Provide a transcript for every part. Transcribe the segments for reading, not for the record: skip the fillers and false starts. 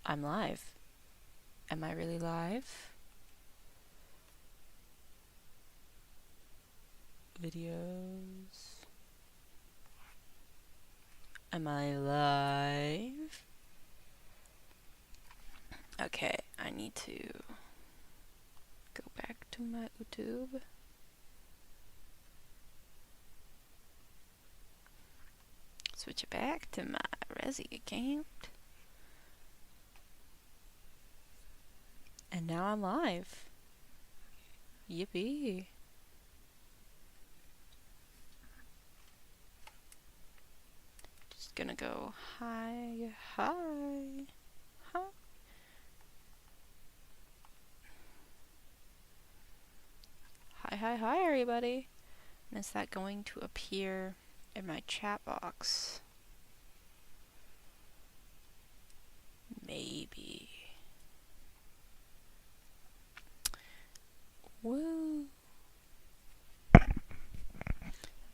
I'm live. Am I really live? Videos. Am I live? Okay, I need to go back to my YouTube. Switch it back to my Resi account. And now I'm live. Yippee. Just gonna go hi. Hi, everybody. And is that going to appear in my chat box? Maybe. Woo.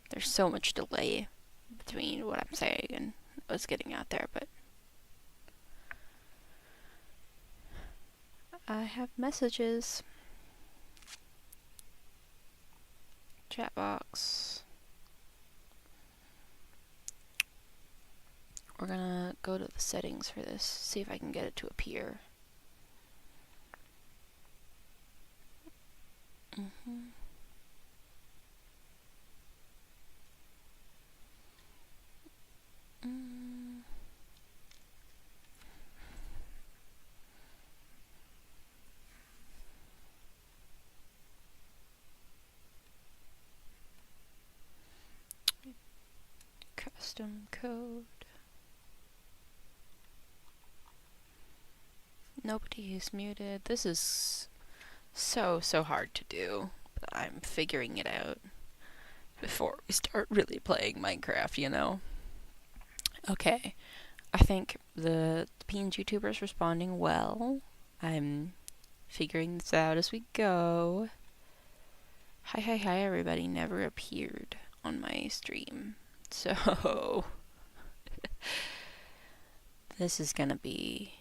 There's so much delay between what I'm saying and what's getting out there, but I have messages. Chat box. We're gonna go to the settings for this, see if I can get it to appear. Custom code. Nobody is muted. This is so hard to do, but I'm figuring it out before we start really playing Minecraft, you know? Okay, I think the Beans YouTuber's responding well. I'm figuring this out as we go. Hi everybody, never appeared on my stream. So this is gonna be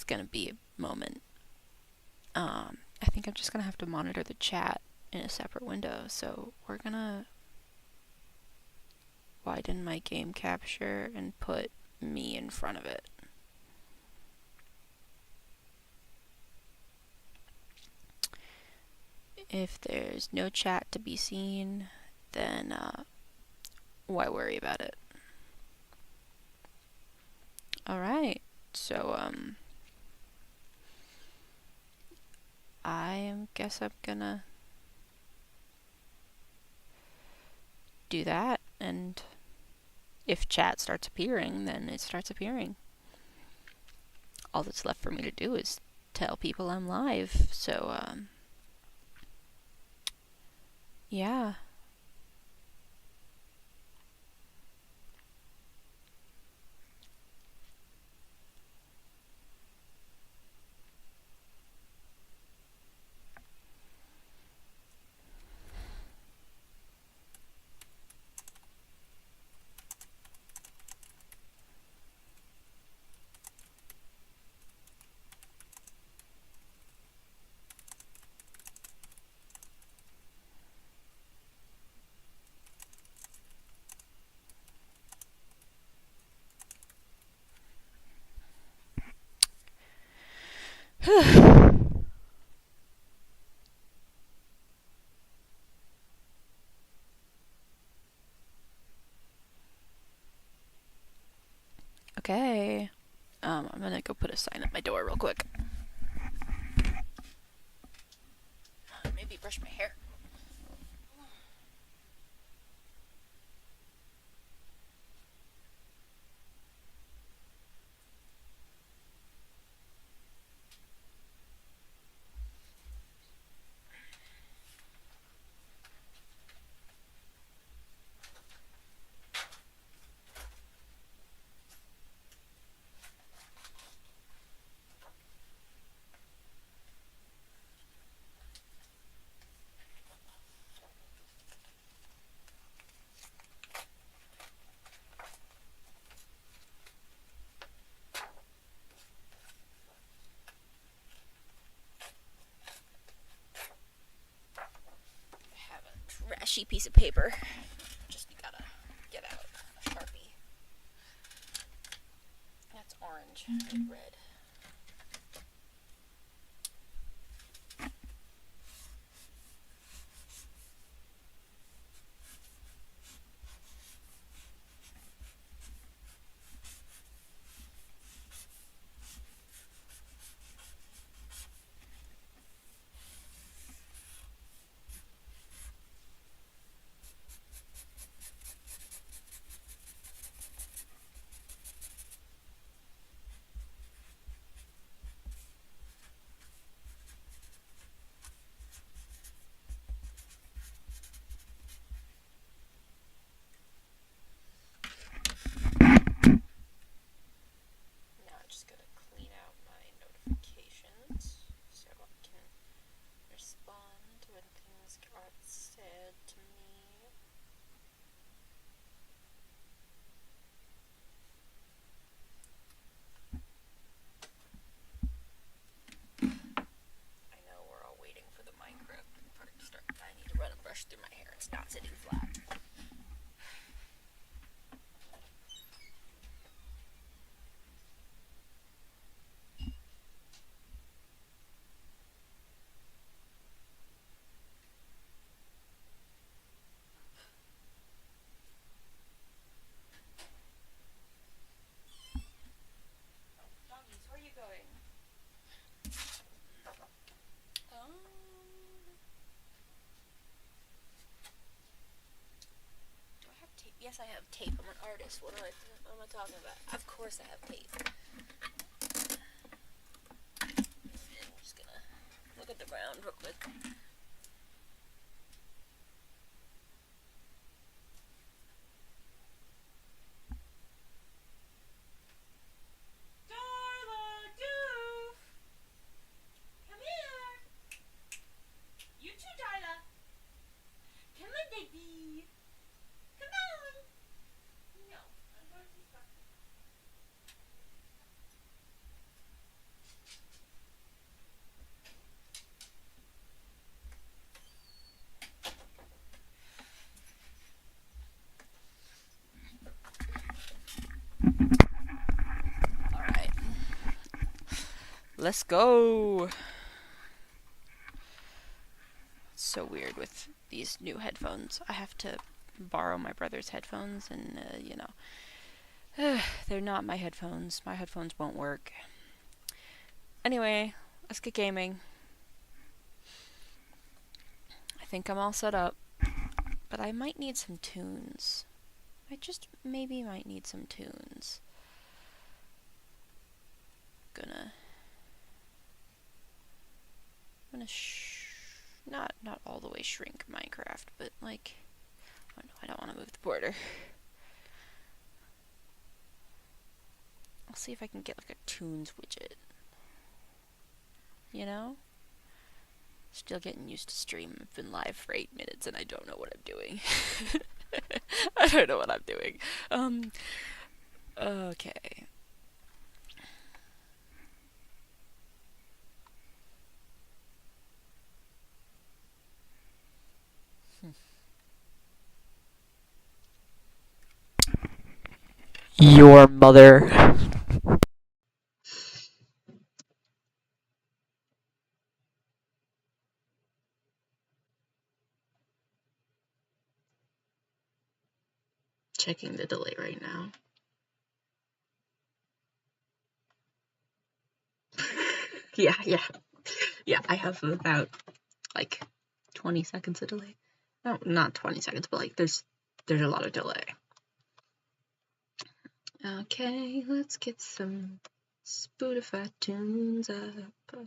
a moment. I think I'm just gonna have to monitor the chat in a separate window. So we're gonna widen my game capture and put me in front of it. If there's no chat to be seen, then why worry about it? Alright, so I guess I'm gonna do that, and if chat starts appearing, then it starts appearing. All that's left for me to do is tell people I'm live, so yeah. Okay. I'm gonna go put a sign at my door real quick. Maybe brush my hair. squishy piece of paper. Just gotta get out a Sharpie. That's orange and red. Through my hair, it's not sitting flat. Doggies, where are you going? Do I have tape? Yes, I have tape. I'm an artist. What am I talking about? Of course I have tape. I'm just gonna look at the ground real quick. Alright. Let's go! It's so weird with these new headphones. I have to borrow my brother's headphones, and, they're not my headphones. My headphones won't work. Anyway, let's get gaming. I think I'm all set up, but I might need some tunes. I just maybe might need some tunes. I'm gonna not all the way shrink Minecraft, but like, oh no, I don't want to move the border. I'll see if I can get like a tunes widget. You know? Still getting used to stream. I've been live for 8 minutes and I don't know what I'm doing. I don't know what I'm doing. Okay. Your mother. Checking the delay right now. Yeah, I have about like 20 seconds of delay. No, not 20 seconds, but like there's a lot of delay. Okay, let's get some Spotify tunes up.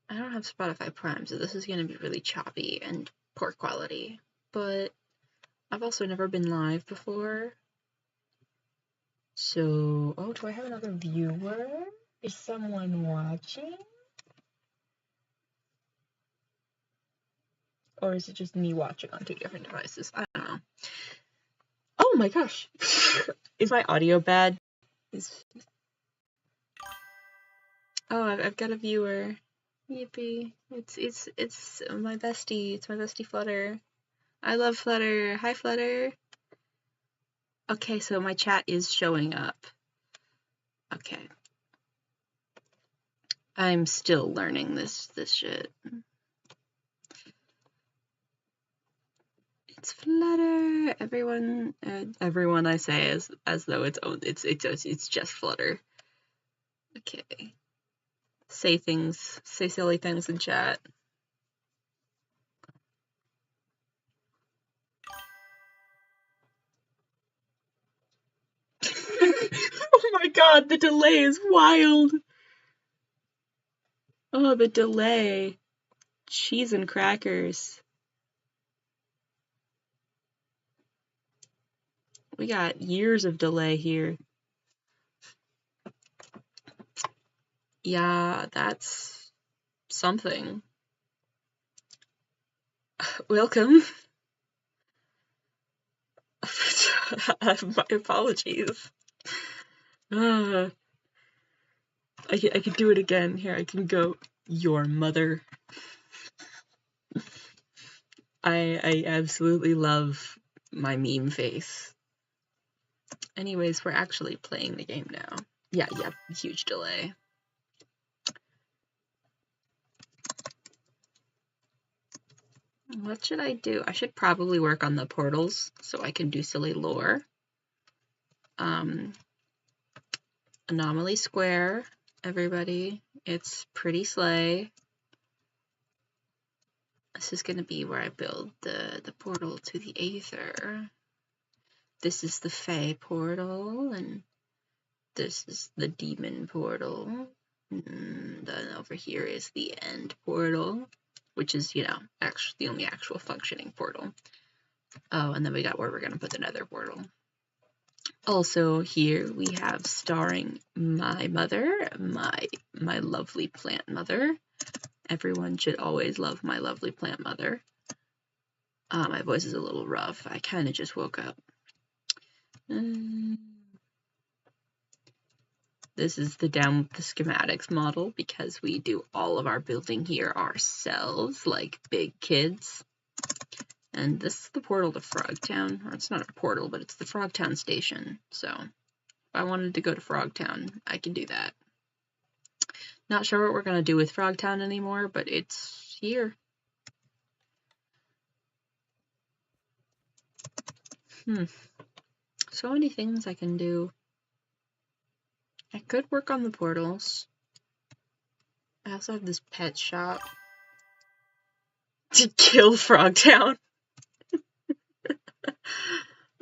I don't have Spotify Prime, so this is gonna be really choppy and poor quality, but I've also never been live before. So, oh, do I have another viewer? Is someone watching? Or is it just me watching on 2 different devices? I don't know. Oh my gosh! Is my audio bad? Oh, I've got a viewer. Yippee. It's my bestie. It's my bestie Flutter. I love Flutter. Hi, Flutter. Okay, so my chat is showing up. Okay. I'm still learning this shit. It's Flutter. Everyone I say as though it's just Flutter. Okay. Say silly things in chat. Oh my god, the delay is wild. Oh, the delay. Cheese and crackers. We got years of delay here. Yeah, that's something. Welcome. My apologies. I can do it again. Here, I can go, your mother. I absolutely love my meme face. Anyways, we're actually playing the game now. Yeah, huge delay. What should I do? I should probably work on the portals so I can do silly lore. Anomaly Square, everybody. It's pretty slay. This is gonna be where I build the portal to the Aether. This is the Fae portal, and this is the Demon portal. And then over here is the End portal, which is, actually the only actual functioning portal. Oh, and then we got where we're gonna put the Nether portal. Also here we have starring my mother, my lovely plant mother. Everyone should always love my lovely plant mother. My voice is a little rough. I kind of just woke up. This is the schematics model because we do all of our building here ourselves, like big kids. And this is the portal to Frogtown. Or it's not a portal, but it's the Frogtown station. So if I wanted to go to Frogtown, I can do that. Not sure what we're going to do with Frogtown anymore, but it's here. So many things I can do. I could work on the portals. I also have this pet shop to kill Frogtown.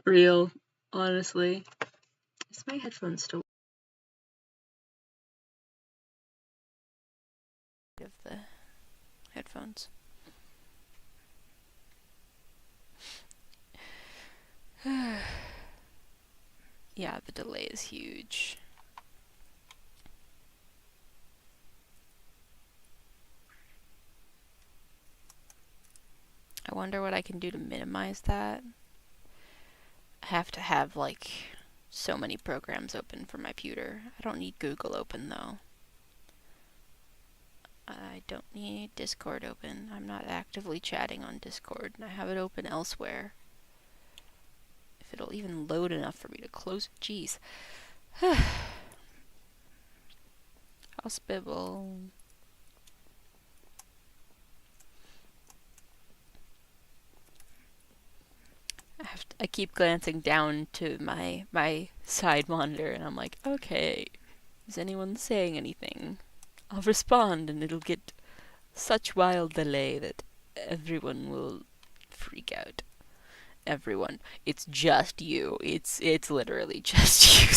Real, honestly. Is my headphones still? Of the headphones. Yeah, the delay is huge. I wonder what I can do to minimize that. I have to have, like, so many programs open for my computer. I don't need Google open, though. I don't need Discord open. I'm not actively chatting on Discord. I have it open elsewhere. If it'll even load enough for me to close it. Jeez. Hospitable. I keep glancing down to my side monitor, and I'm like, okay, is anyone saying anything? I'll respond, and it'll get such wild delay that everyone will freak out. Everyone. It's just you. It's literally just you.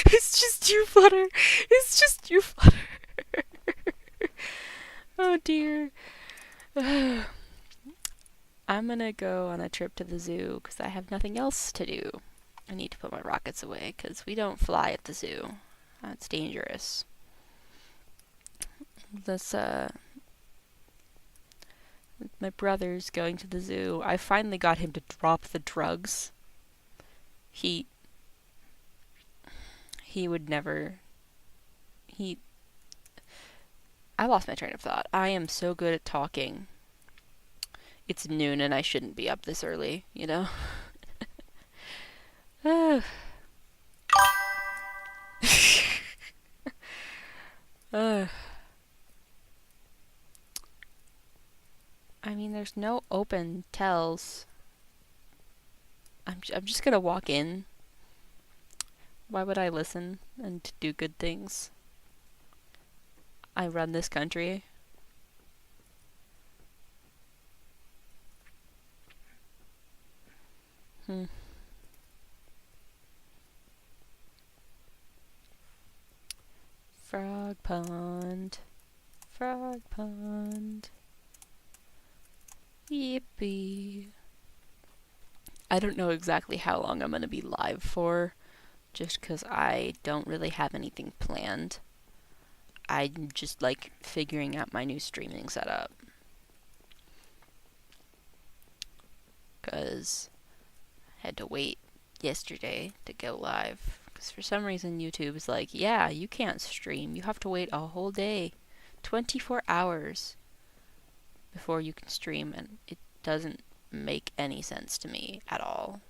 It's just you, Flutter. It's just you, Flutter. Oh dear. I'm gonna go on a trip to the zoo because I have nothing else to do. I need to put my rockets away because we don't fly at the zoo. That's dangerous. My brother's going to the zoo. I finally got him to drop the drugs. He would never. I lost my train of thought. I am so good at talking. It's noon and I shouldn't be up this early, you know? I mean, there's no open tells. I'm just gonna walk in. Why would I listen and do good things? I run this country. Frog pond. Frog pond. Yippee. I don't know exactly how long I'm going to be live for, just because I don't really have anything planned. I'm just, like, figuring out my new streaming setup. Because I had to wait yesterday to go live. Because for some reason YouTube is like, yeah, you can't stream. You have to wait a whole day, 24 hours, before you can stream. And it doesn't make any sense to me at all.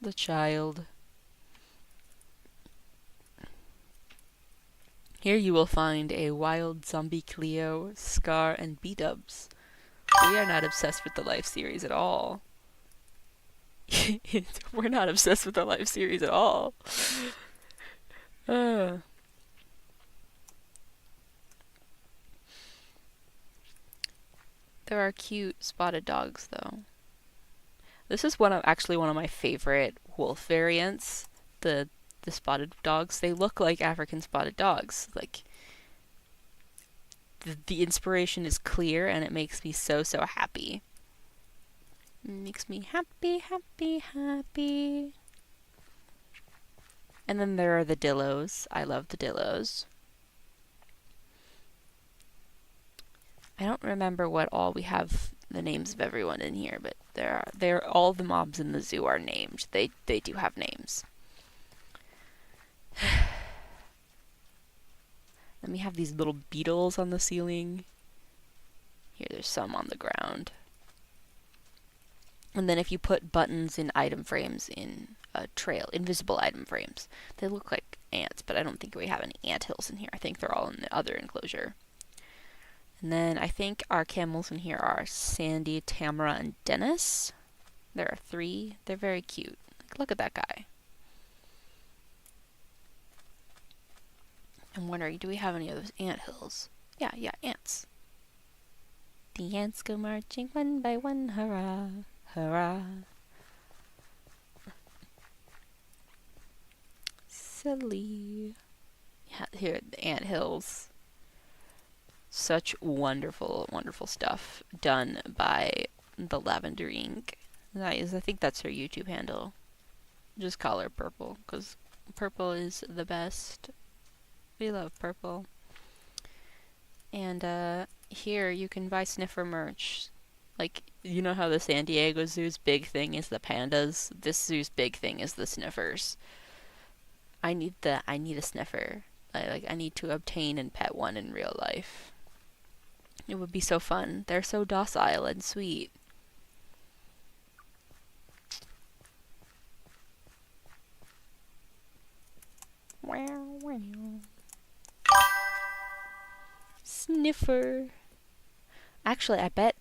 The child. Here you will find a wild zombie Cleo, Scar, and B-dubs. We are not obsessed with the Life series at all. We're not obsessed with the Life series at all. There are cute spotted dogs, though. This is actually one of my favorite wolf variants. The spotted dogs. They look like African spotted dogs. Like, the inspiration is clear, and it makes me so happy. It makes me happy, happy, happy. And then there are the dillos. I love the dillos. I don't remember what all we have the names of everyone in here, but they're all the mobs in the zoo are named. They do have names. Then we have these little beetles on the ceiling. Here, there's some on the ground. And then if you put buttons in item frames in a trail, invisible item frames, they look like ants, but I don't think we have any ant hills in here. I think they're all in the other enclosure. And then I think our camels in here are Sandy, Tamara, and Dennis. There are 3. They're very cute. Look at that guy. I'm wondering, do we have any of those ant hills? Yeah, ants. The ants go marching one by one, hurrah, hurrah. Silly. Yeah, here, the ant hills. Such wonderful, wonderful stuff done by the Lavender Ink. I think that's her YouTube handle. Just call her Purple, because purple is the best. We love purple. And here you can buy sniffer merch. Like, you know how the San Diego Zoo's big thing is the pandas? This zoo's big thing is the sniffers. I need a sniffer. I need to obtain and pet one in real life. It would be so fun. They're so docile and sweet. Wow, wow. Sniffer. Actually, I bet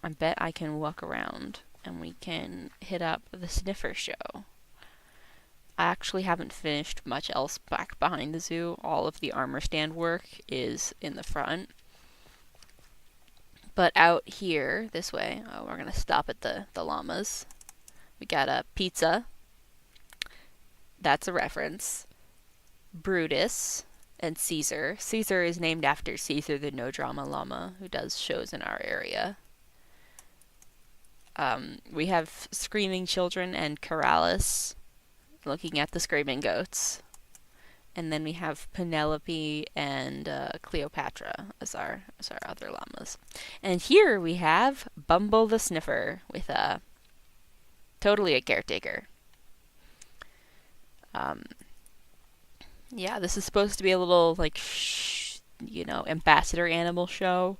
I can walk around and we can hit up the sniffer show. I actually haven't finished much else back behind the zoo. All of the armor stand work is in the front. But out here, this way, we're gonna stop at the llamas. We got a pizza. That's a reference. Brutus and Caesar. Caesar is named after Caesar the No Drama Llama, who does shows in our area. We have Screaming Children and Corrales, looking at the screaming goats. And then we have Penelope and Cleopatra as our other llamas. And here we have Bumble the Sniffer with totally a caretaker. Yeah, this is supposed to be a little, like, ambassador animal show.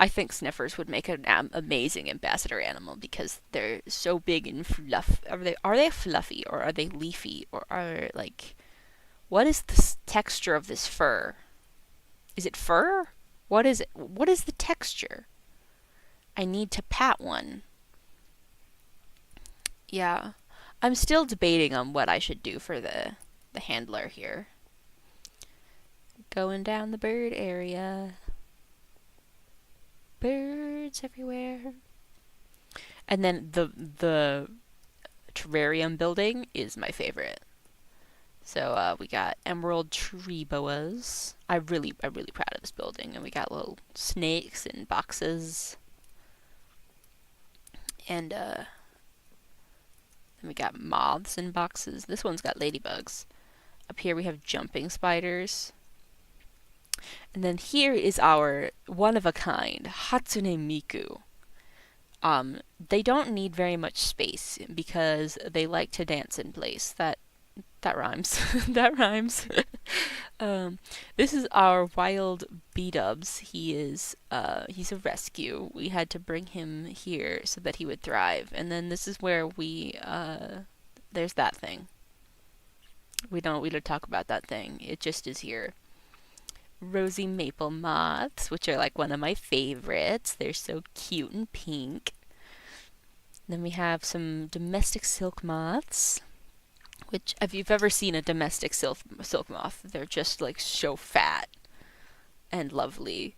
I think Sniffers would make an amazing ambassador animal because they're so big and fluff. Are they fluffy or are they leafy or are like what is the texture of this fur? Is it fur? What is it? What is the texture? I need to pat one. Yeah. I'm still debating on what I should do for the handler here. Going down the bird area. Birds everywhere. And then the terrarium building is my favorite. So we got emerald tree boas. I'm really proud of this building, and we got little snakes in boxes, and then we got moths in boxes. This one's got ladybugs. Up here we have jumping spiders, and then here is our one of a kind Hatsune Miku. They don't need very much space because they like to dance in place. That rhymes. That rhymes. um, this is our wild B-dubs. He's a rescue. We had to bring him here so that he would thrive. And then this is where there's that thing. We don't talk about that thing. It just is here. Rosy maple moths, which are like one of my favorites. They're so cute and pink. Then we have some domestic silk moths. Which, if you've ever seen a domestic silk moth, they're just like so fat and lovely.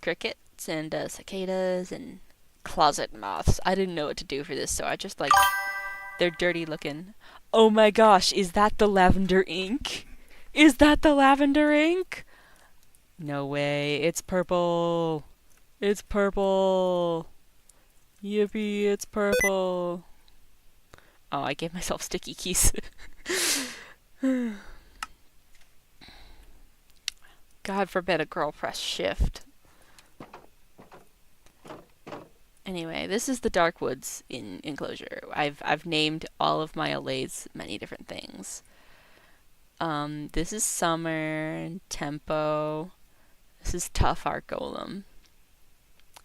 Crickets and cicadas and closet moths. I didn't know what to do for this, so I just like they're dirty looking. Oh my gosh, is that the lavender ink? Is that the lavender ink? No way, it's purple. It's purple. Yippee, it's purple. Oh, I gave myself sticky keys. God forbid a girl press shift. Anyway, this is the Dark Woods in enclosure. I've named all of my allays many different things. This is Summer and Tempo. This is Tough Art Golem.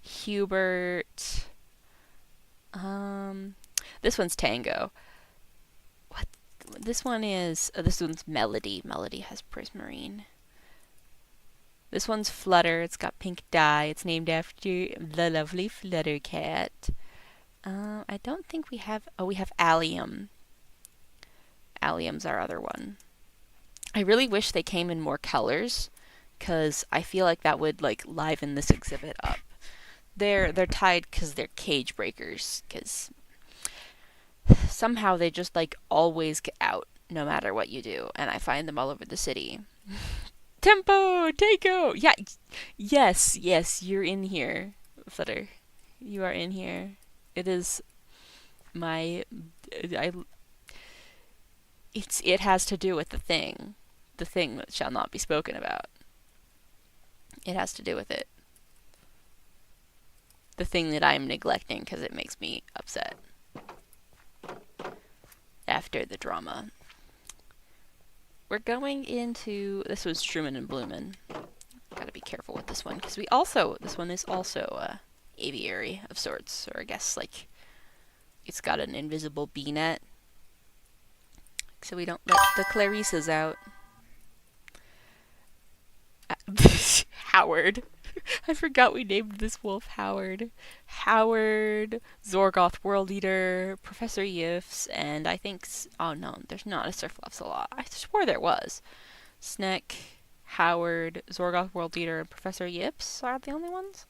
Hubert. This one's Tango. What? This one's Melody. Melody has Prismarine. This one's Flutter. It's got pink dye. It's named after the lovely Flutter cat. I don't think we have... Oh, we have Allium. Allium's our other one. I really wish they came in more colors, because I feel like that would, like, liven this exhibit up. They're tied because they're cage breakers, because somehow they just, like, always get out, no matter what you do, and I find them all over the city. Tempo! Takeo! Yeah, yes, you're in here, Flutter. You are in here. It is my... It has to do with the thing that shall not be spoken about. It has to do with it. The thing that I'm neglecting because it makes me upset. After the drama. We're going into... This was Truman and Bloomin'. Gotta be careful with this one, because this one is also aviary of sorts, or I guess, like, it's got an invisible bee net, so we don't let the Clarisas out. Howard. I forgot we named this wolf Howard. Howard, Zorgoth World Eater, Professor Yifs, and I think... Oh no, there's not a Surfluffsalot. I swore there was. Sneck, Howard, Zorgoth World Eater, and Professor Yips are the only ones?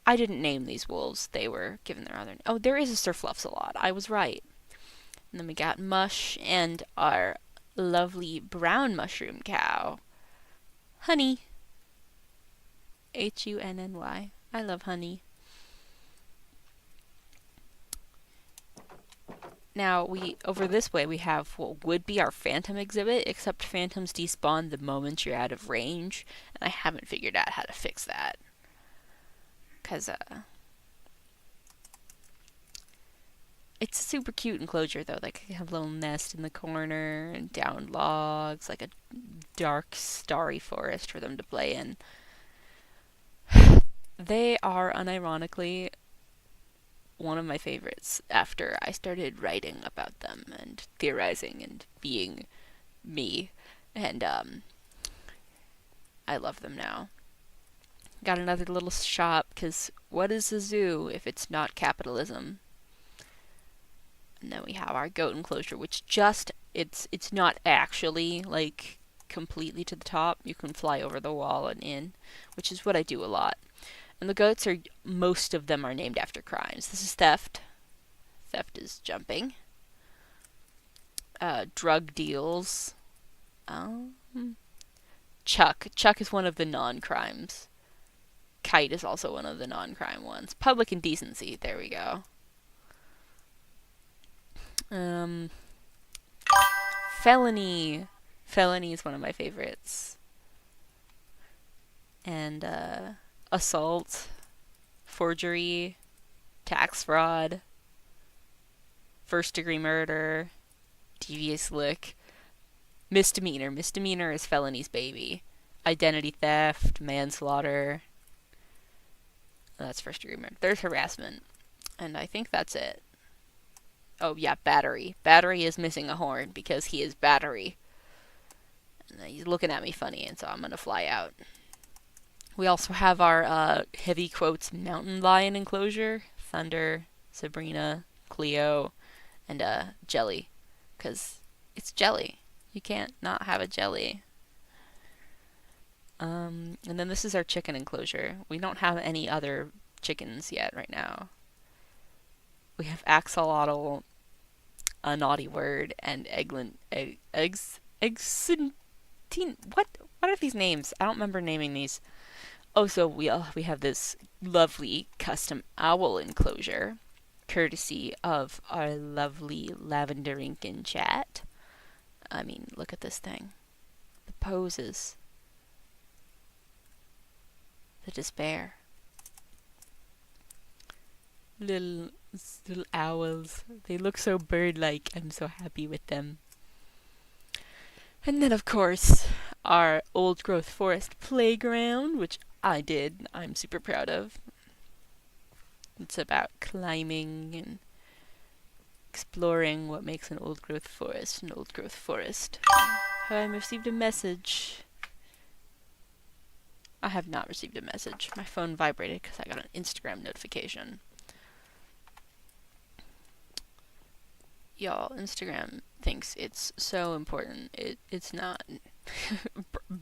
I didn't name these wolves. They were given their other... Oh, there is a Surfluffsalot. I was right. And then we got Mush and our lovely brown mushroom cow. Honey. Hunny. I love Honey. Now, over this way, we have what would be our Phantom exhibit, except Phantoms despawn the moment you're out of range, and I haven't figured out how to fix that. Because, It's a super cute enclosure though. Like they have a little nest in the corner and down logs, like a dark, starry forest for them to play in. They are unironically one of my favorites after I started writing about them and theorizing and being me. And I love them now. Got another little shop because what is a zoo if it's not capitalism? And then we have our goat enclosure, which it's not actually like completely to the top. You can fly over the wall and in, which is what I do a lot. And the goats are most of them are named after crimes. This is theft. Theft is jumping. Drug deals. Um, Chuck. Chuck is one of the non-crimes. Kite is also one of the non-crime ones. Public indecency. There we go. Um, felony. Felony is one of my favorites. And assault, forgery, tax fraud, first degree murder, devious lick, misdemeanor. Misdemeanor is felony's baby. Identity theft, manslaughter. That's first degree murder. There's harassment. And I think that's it. Oh, yeah, battery. Battery is missing a horn because he is battery. And he's looking at me funny, and so I'm going to fly out. We also have our heavy quotes mountain lion enclosure. Thunder, Sabrina, Cleo, and Jelly. Because it's Jelly. You can't not have a Jelly. And then this is our chicken enclosure. We don't have any other chickens yet right now. We have axolotl, a naughty word, and eggs. What are these names? I don't remember naming these. Oh, so we have this lovely custom owl enclosure, courtesy of our lovely Lavender Ink in chat. I mean, look at this thing. The poses. The despair. Little owls. They look so bird-like. I'm so happy with them. And then, of course, our old growth forest playground, which I did. I'm super proud of. It's about climbing and exploring what makes an old growth forest an old growth forest. Have I received a message? I have not received a message. My phone vibrated because I got an Instagram notification. Y'all, Instagram thinks it's so important. It's not.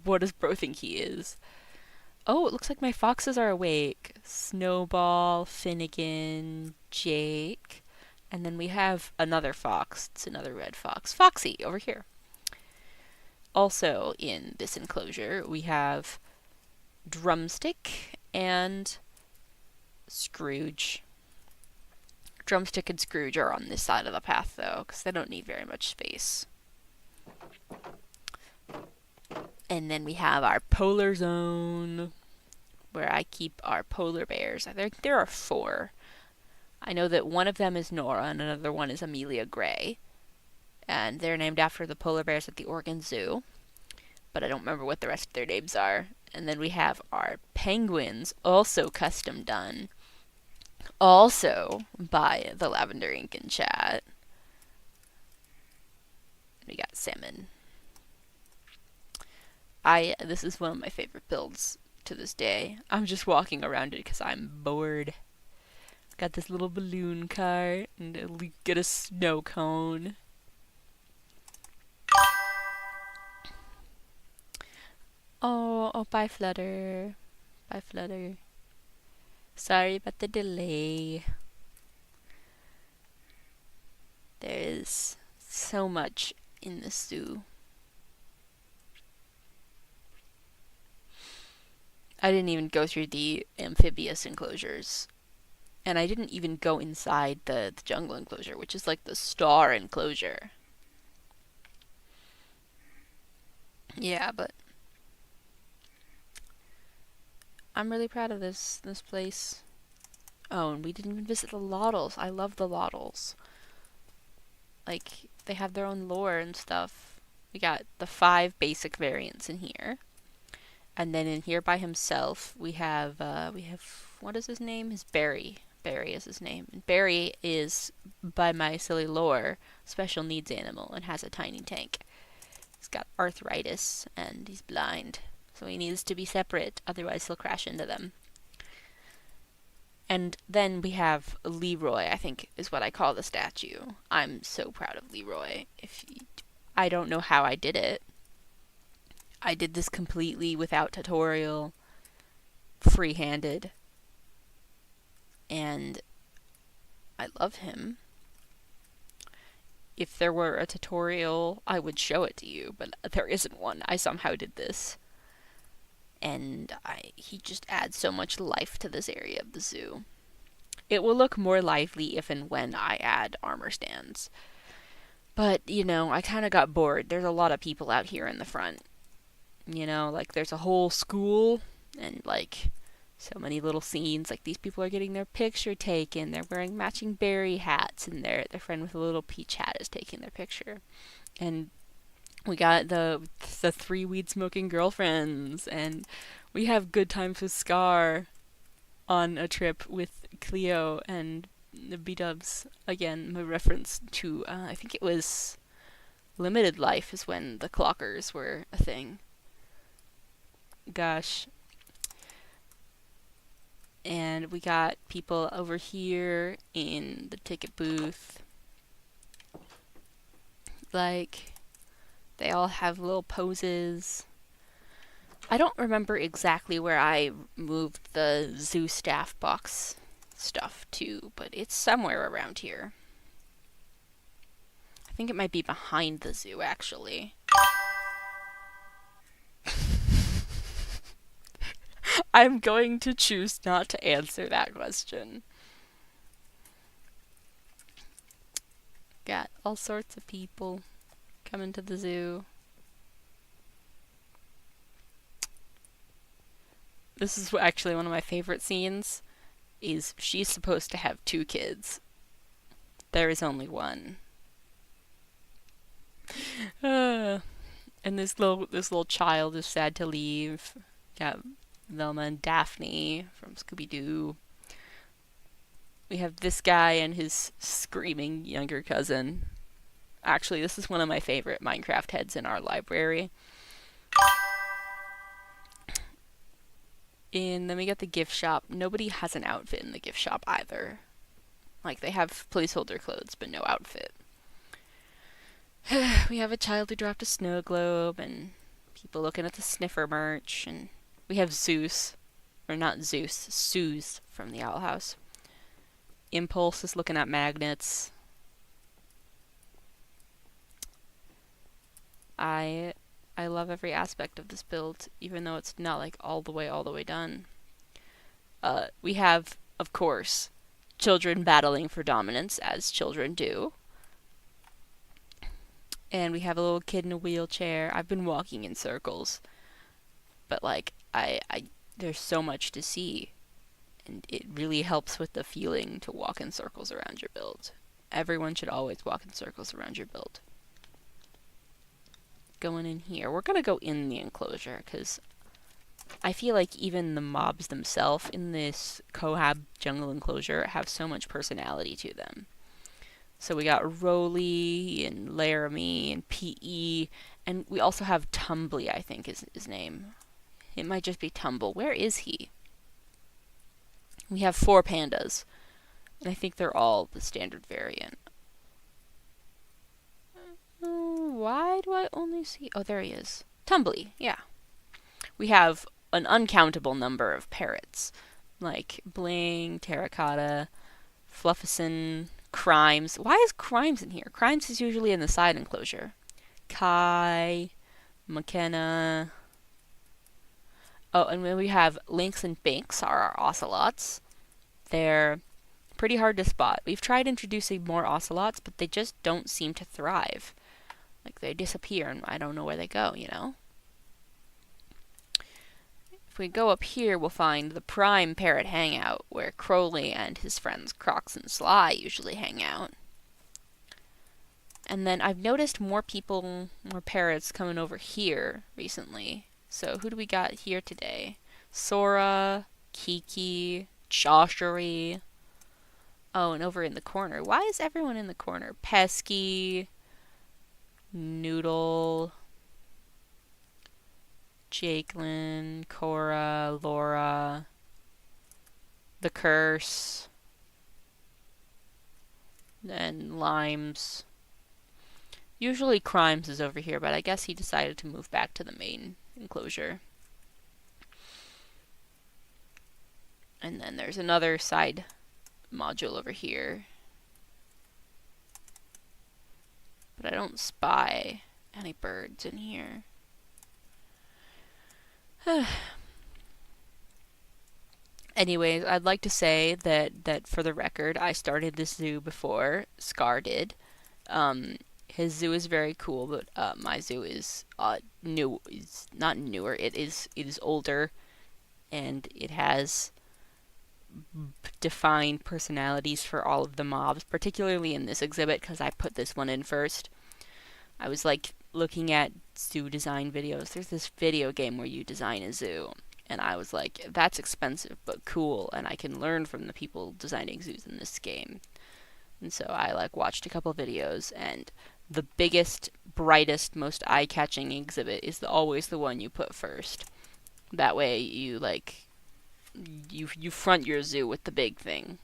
What does bro think he is? Oh, it looks like my foxes are awake. Snowball, Finnegan, Jake. And then we have another fox. It's another red fox. Foxy, over here. Also in this enclosure, we have Drumstick and Scrooge. Drumstick and Scrooge are on this side of the path, though, because they don't need very much space. And then we have our polar zone, where I keep our polar bears. There are 4. I know that one of them is Nora, and another one is Amelia Gray. And they're named after the polar bears at the Oregon Zoo. But I don't remember what the rest of their names are. And then we have our penguins, also custom done. Also by the Lavender Ink in chat. We got salmon. This is one of my favorite builds to this day. I'm just walking around it because I'm bored. Got this little balloon cart and get a snow cone. Oh, bye Flutter. Bye Flutter. Sorry about the delay. There is so much in the zoo. I didn't even go through the amphibious enclosures. And I didn't even go inside the jungle enclosure, which is like the star enclosure. Yeah, but I'm really proud of this place. Oh, and we didn't even visit the Lottles. I love the Lottles. Like, they have their own lore and stuff. We got the 5 basic variants in here. And then in here by himself, we have what is his name? His Barry. Barry is his name. And Barry is, by my silly lore, special needs animal and has a tiny tank. He's got arthritis and he's blind, so he needs to be separate, otherwise he'll crash into them. And then we have Leroy, I think is what I call the statue. I'm so proud of Leroy. I don't know how I did it. I did this completely without tutorial, free-handed, and I love him. If there were a tutorial, I would show it to you, but there isn't one. I somehow did this. And he just adds so much life to this area of the zoo. It will look more lively if and when I add armor stands. But, I kind of got bored. There's a lot of people out here in the front. Like there's a whole school and like so many little scenes. Like these people are getting their picture taken. They're wearing matching berry hats and their friend with a little peach hat is taking their picture. And we got the 3 weed smoking girlfriends, and we have good times with Scar on a trip with Cleo and the B-dubs. Again, my reference to I think it was Limited Life is when the clockers were a thing. Gosh. And we got people over here in the ticket booth. Like, they all have little poses. I don't remember exactly where I moved the zoo staff box stuff to, but it's somewhere around here. I think it might be behind the zoo, actually. I'm going to choose not to answer that question. Got all sorts of people coming to the zoo. This is actually one of my favorite scenes, is she's supposed to have 2 kids. There is only one. And this little child is sad to leave. Got Velma and Daphne from Scooby-Doo. We have this guy and his screaming younger cousin. Actually, this is one of my favorite Minecraft heads in our library. And then we got the gift shop. Nobody has an outfit in the gift shop either. Like, they have placeholder clothes, but no outfit. We have a child who dropped a snow globe, and people looking at the sniffer merch, and we have Zeus. Or not Zeus, Suze from the Owl House. Impulse is looking at magnets. I love every aspect of this build, even though it's not like all the way done. We have, of course, children battling for dominance, as children do. And we have a little kid in a wheelchair. I've been walking in circles, but like there's so much to see, and it really helps with the feeling to walk in circles around your build. Everyone should always walk in circles around your build. Going in here, we're gonna go in the enclosure because I feel like even the mobs themselves in this Cohab jungle enclosure have so much personality to them. So we got Roly and Laramie and PE, and we also have Tumbly, I think is his name. It might just be Tumble. Where is he? We have 4 pandas, and I think they're all the standard variant. Why do I only see... Oh, there he is. Tumbly, yeah. We have an uncountable number of parrots, like Bling, Terracotta, Fluffison, Crimes. Why is Crimes in here? Crimes is usually in the side enclosure. Kai, McKenna. Oh, and then we have Lynx and Binks are our ocelots. They're pretty hard to spot. We've tried introducing more ocelots, but they just don't seem to thrive. Like, they disappear and I don't know where they go, you know? If we go up here, we'll find the prime parrot hangout, where Crowley and his friends Crocs and Sly usually hang out. And then I've noticed more parrots coming over here recently. So who do we got here today? Sora, Kiki, Joshua. Oh, and over in the corner. Why is everyone in the corner? Pesky, Noodle, Jakelyn, Cora, Laura, The Curse, and Limes. Usually Crimes is over here, but I guess he decided to move back to the main enclosure. And then there's another side module over here. But I don't spy any birds in here. Anyways, I'd like to say that for the record, I started this zoo before Scar did. His zoo is very cool, but my zoo is new. Is not newer. It is older, and it has defined personalities for all of the mobs, particularly in this exhibit because I put this one in first. I was like looking at zoo design videos. There's this video game where you design a zoo, and I was like, that's expensive but cool, and I can learn from the people designing zoos in this game. And so I like watched a couple videos, and the biggest, brightest, most eye-catching exhibit is always the one you put first. That way you like you front your zoo with the big thing.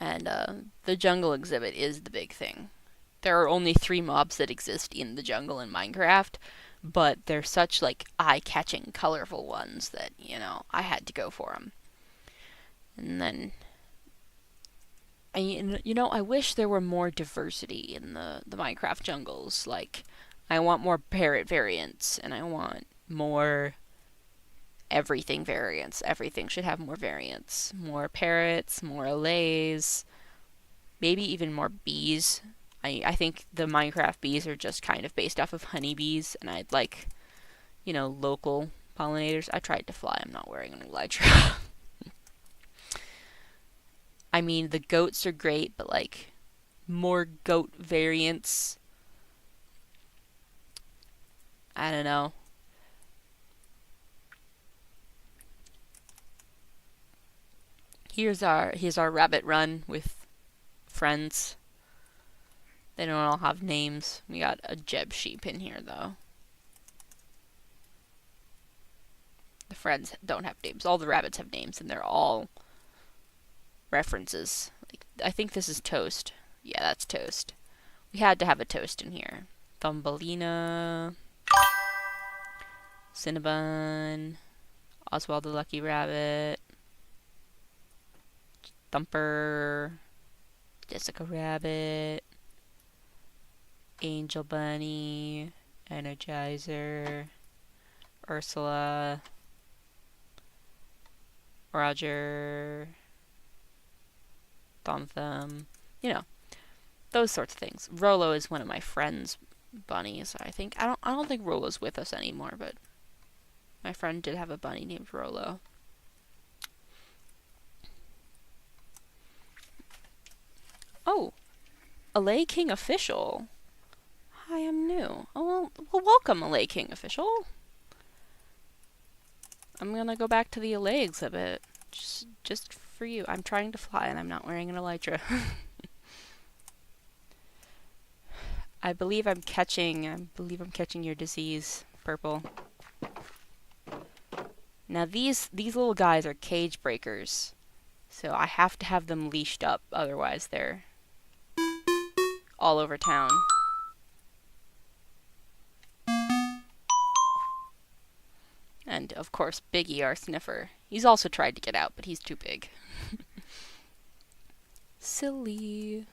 And the jungle exhibit is the big thing. There are only 3 mobs that exist in the jungle in Minecraft, but they're such like eye-catching, colorful ones that, I had to go for them. And then I wish there were more diversity in the Minecraft jungles. Like, I want more parrot variants, and I want more everything variants. Everything should have more variants. More parrots, more allays, maybe even more bees. I think the Minecraft bees are just kind of based off of honeybees, and I'd like, local pollinators. I tried to fly. I'm not wearing an elytra. I mean, the goats are great, but like more goat variants. I don't know. Here's our rabbit run with friends. They don't all have names. We got a Jeb sheep in here though. The friends don't have names. All the rabbits have names, and they're all references. Like, I think this is Toast. Yeah, that's Toast. We had to have a Toast in here. Thumbelina, Cinnabon, Oswald the Lucky Rabbit, Thumper, Jessica Rabbit, Angel Bunny, Energizer, Ursula, Roger, Thumb, those sorts of things. Rolo is one of my friend's bunnies, I think. I don't think Rolo's with us anymore, but my friend did have a bunny named Rolo. Oh, Allay King Official. Hi, I'm new. Oh, well, welcome, Allay King Official. I'm gonna go back to the Allay exhibit. Just for you. I'm trying to fly and I'm not wearing an elytra. I believe I'm catching your disease, Purple. Now these little guys are cage breakers. So I have to have them leashed up, otherwise they're all over town. And, of course, Biggie, our sniffer. He's also tried to get out, but he's too big. Silly.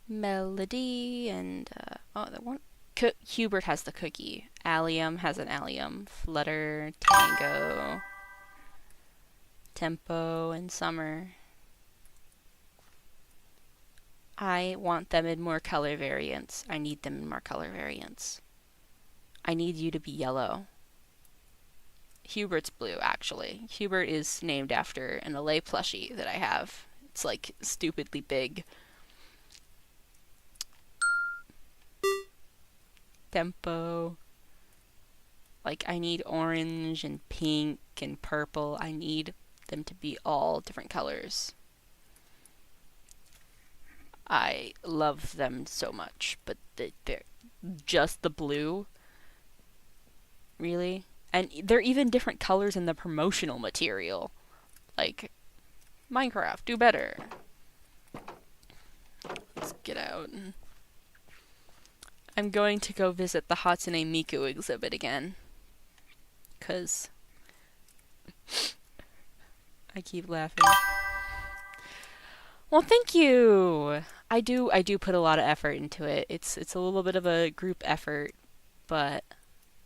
Melody, and, that one. Hubert has the cookie. Allium has an allium. Flutter, Tango, Tempo, and Summer. I want them in more color variants. I need them in more color variants. I need you to be yellow. Hubert's blue, actually. Hubert is named after an Allay plushie that I have. It's like stupidly big. tempo. Like, I need orange and pink and purple. I need them to be all different colors. I love them so much, but they're just the blue, really. And they're even different colors in the promotional material. Like, Minecraft, do better. Let's get out. I'm going to go visit the Hatsune Miku exhibit again. Because I keep laughing. Well, thank you. I do put a lot of effort into it. It's a little bit of a group effort, but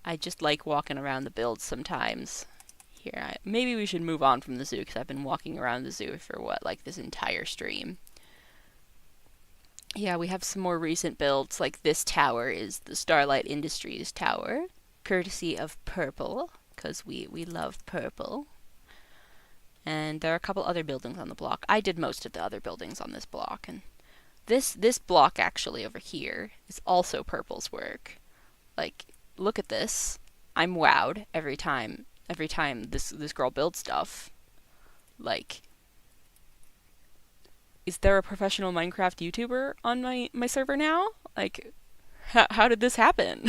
I just like walking around the build sometimes. Here, maybe we should move on from the zoo because I've been walking around the zoo for like this entire stream. Yeah, we have some more recent builds. Like this tower is the Starlight Industries tower, courtesy of Purple, because we love purple. And there are a couple other buildings on the block. I did most of the other buildings on this block, and this block actually over here is also Purple's work. Like, look at this. I'm wowed every time this girl builds stuff. Like, is there a professional Minecraft YouTuber on my server now? Like, how did this happen?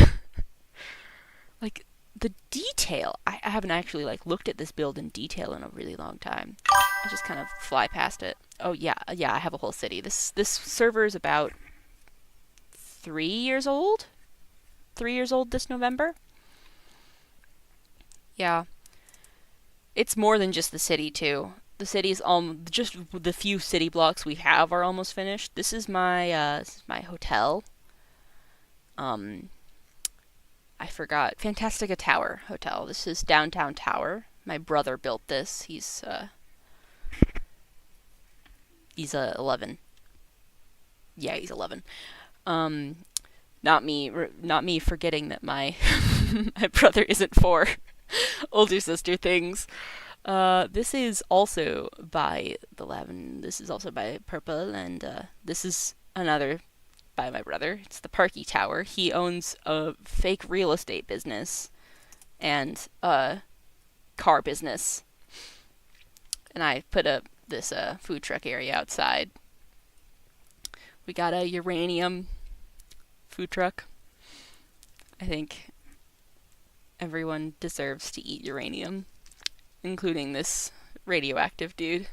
Like, the detail. I haven't actually like looked at this build in detail in a really long time. I just kind of fly past it. Oh yeah, I have a whole city. This server is about 3 years old. 3 years old this November. Yeah. It's more than just the city too. The city's just the few city blocks we have are almost finished. This is my hotel. I forgot. Fantastica Tower Hotel. This is Downtown Tower. My brother built this. He's 11. Yeah, he's 11. Not me forgetting that my my brother isn't 4. Older sister things. This is also by the 11. This is also by Purple, and this is another by my brother. It's the Parky Tower. He owns a fake real estate business and a car business. And I put up this food truck area outside. We got a uranium food truck. I think everyone deserves to eat uranium, including this radioactive dude.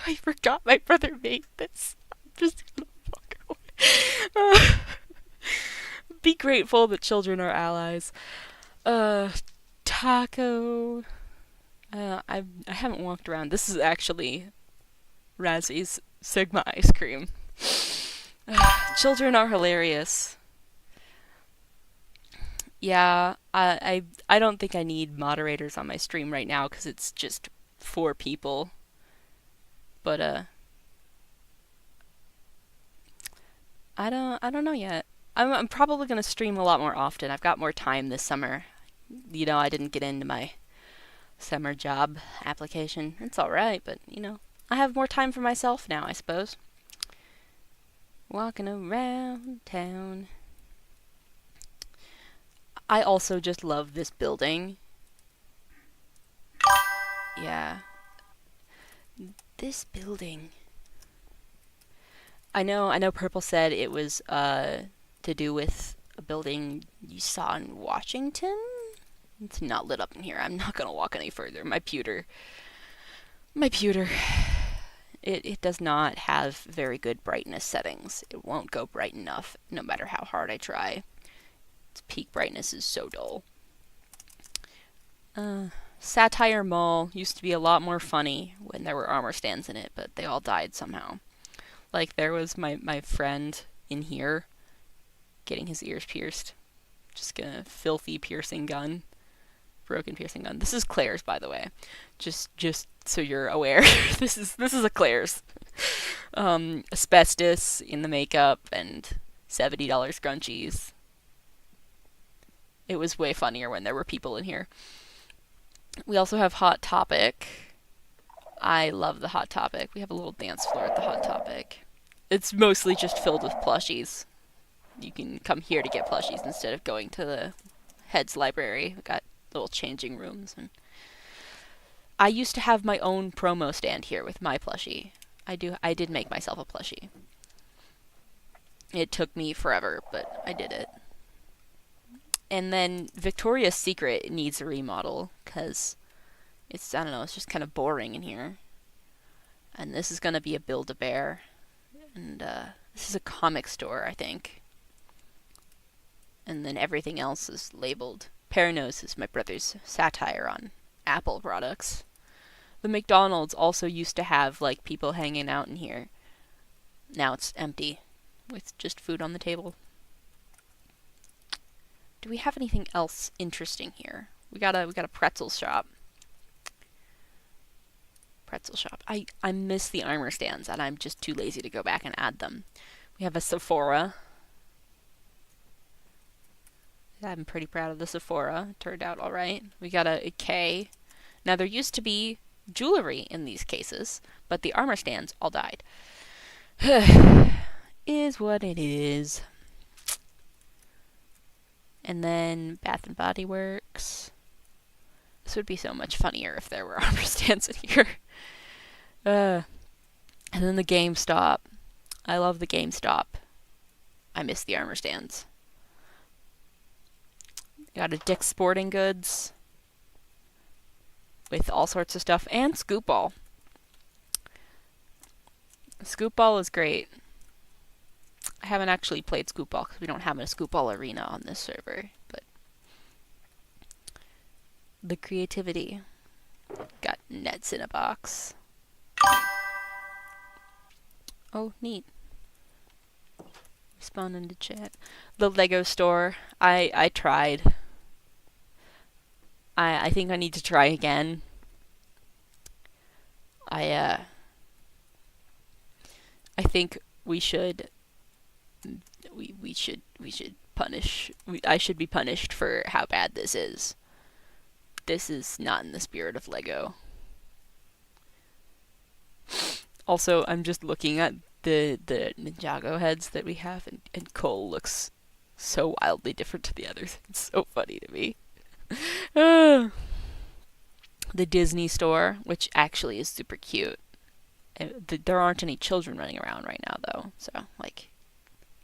I forgot my brother made this. I'm just gonna walk away. Be grateful that children are allies. Taco. I haven't walked around. This is actually Razzy's Sigma ice cream. Children are hilarious. Yeah, I don't think I need moderators on my stream right now because it's just 4 people. But I don't know yet. I'm probably gonna stream a lot more often. I've got more time this summer. You know, I didn't get into my summer job application. It's alright, but you know, I have more time for myself now, I suppose. Walking around town. I also just love this building. Yeah. This building. I know Purple said it was to do with a building you saw in Washington. It's not lit up in here. I'm not gonna walk any further. My pewter. It does not have very good brightness settings. It won't go bright enough, no matter how hard I try. Its peak brightness is so dull. Satire Mall used to be a lot more funny when there were armor stands in it, but they all died somehow. Like, there was my friend in here getting his ears pierced. Just a filthy piercing gun. Broken piercing gun. This is Claire's, by the way. Just so you're aware. This is a Claire's. Asbestos in the makeup and $70 scrunchies. It was way funnier when there were people in here. We also have Hot Topic. I love the Hot Topic. We have a little dance floor at the Hot Topic. It's mostly just filled with plushies. You can come here to get plushies instead of going to the head's library. We got little changing rooms. And I used to have my own promo stand here with my plushie. I did make myself a plushie. It took me forever, but I did it. And then Victoria's Secret needs a remodel because it's, I don't know, it's just kind of boring in here. And this is going to be a Build-A-Bear. And this is a comic store, I think. And then everything else is labeled. Paranos is my brother's satire on Apple products. The McDonald's also used to have, like, people hanging out in here. Now it's empty, with just food on the table. Do we have anything else interesting here? We got a pretzel shop. Pretzel shop. I miss the armor stands, and I'm just too lazy to go back and add them. We have a Sephora. I'm pretty proud of the Sephora. It turned out all right. We got a K. Now, there used to be jewelry in these cases, but the armor stands all died. Is what it is. And then Bath and Body Works. This would be so much funnier if there were armor stands in here. And then the GameStop. I love the GameStop. I miss the armor stands. Got a Dick's Sporting Goods with all sorts of stuff, and Scoop Ball. Scoop Ball is great. I haven't actually played Scoop Ball because we don't have a Scoop Ball arena on this server, but the creativity. Got nets in a box. Oh, neat. Spawn into chat. The Lego store. I tried. I think I need to try again. I think we should punish. I should be punished for how bad this is. This is not in the spirit of Lego. Also, I'm just looking at the Ninjago heads that we have, and Cole looks so wildly different to the others. It's so funny to me. The Disney store, which actually is super cute. There aren't any children running around right now, though, so, like,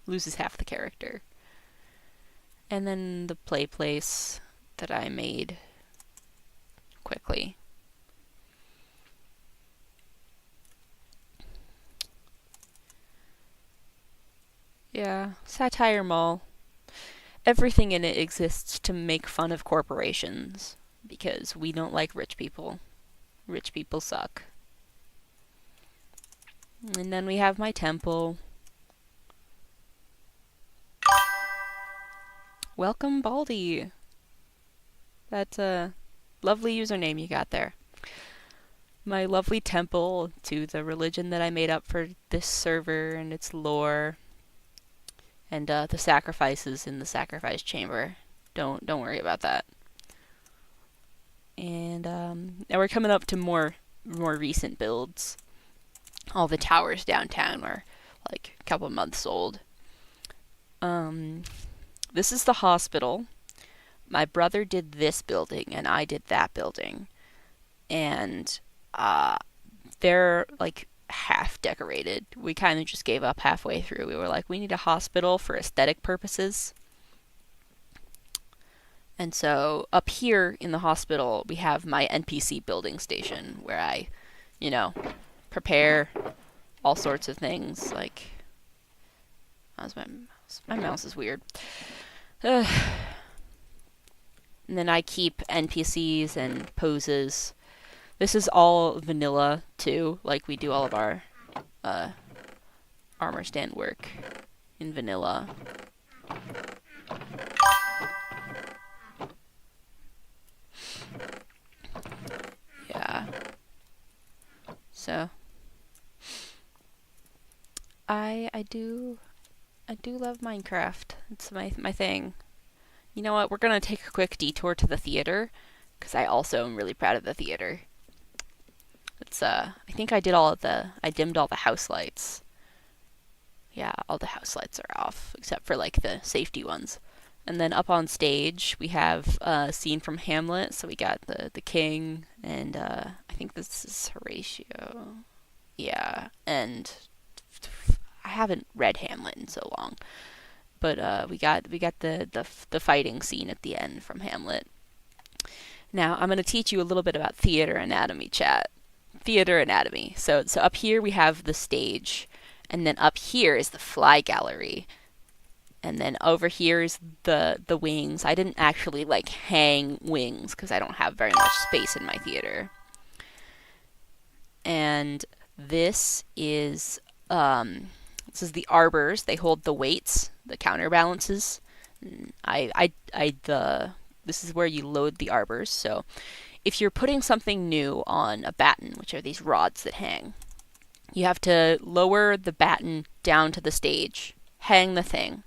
loses half the character. And then the play place that I made quickly. Yeah, Satire Mall. Everything in it exists to make fun of corporations, because we don't like rich people. Rich people suck. And then we have my temple. Welcome, Baldy. That's a lovely username you got there. My lovely temple to the religion that I made up for this server and its lore. And the sacrifices in the sacrifice chamber. Don't worry about that. And now we're coming up to more recent builds. All the towers downtown are like a couple months old. This is the hospital. My brother did this building and I did that building. And they're like half decorated. We kind of just gave up halfway through. We were like, we need a hospital for aesthetic purposes. And so up here in the hospital, we have my NPC building station where I, prepare all sorts of things. Like, how's my mouse? My mouse is weird. And then I keep NPCs and poses. This is all vanilla, too. Like, we do all of our armor stand work in vanilla. Yeah. So, I do love Minecraft. It's my thing. You know what? We're gonna take a quick detour to the theater, because I also am really proud of the theater. It's I think I dimmed all the house lights. Yeah, all the house lights are off except for like the safety ones. And then up on stage we have a scene from Hamlet. So we got the king, and I think this is Horatio. Yeah, and I haven't read Hamlet in so long, but we got the fighting scene at the end from Hamlet. Now I'm going to teach you a little bit about theater anatomy, chat. Theater anatomy. So up here we have the stage, and then up here is the fly gallery, and then over here is the wings. I didn't actually like hang wings because I don't have very much space in my theater. And this is the arbors. They hold the weights, the counterbalances. This is where you load the arbors. So if you're putting something new on a batten, which are these rods that hang, you have to lower the batten down to the stage, hang the thing,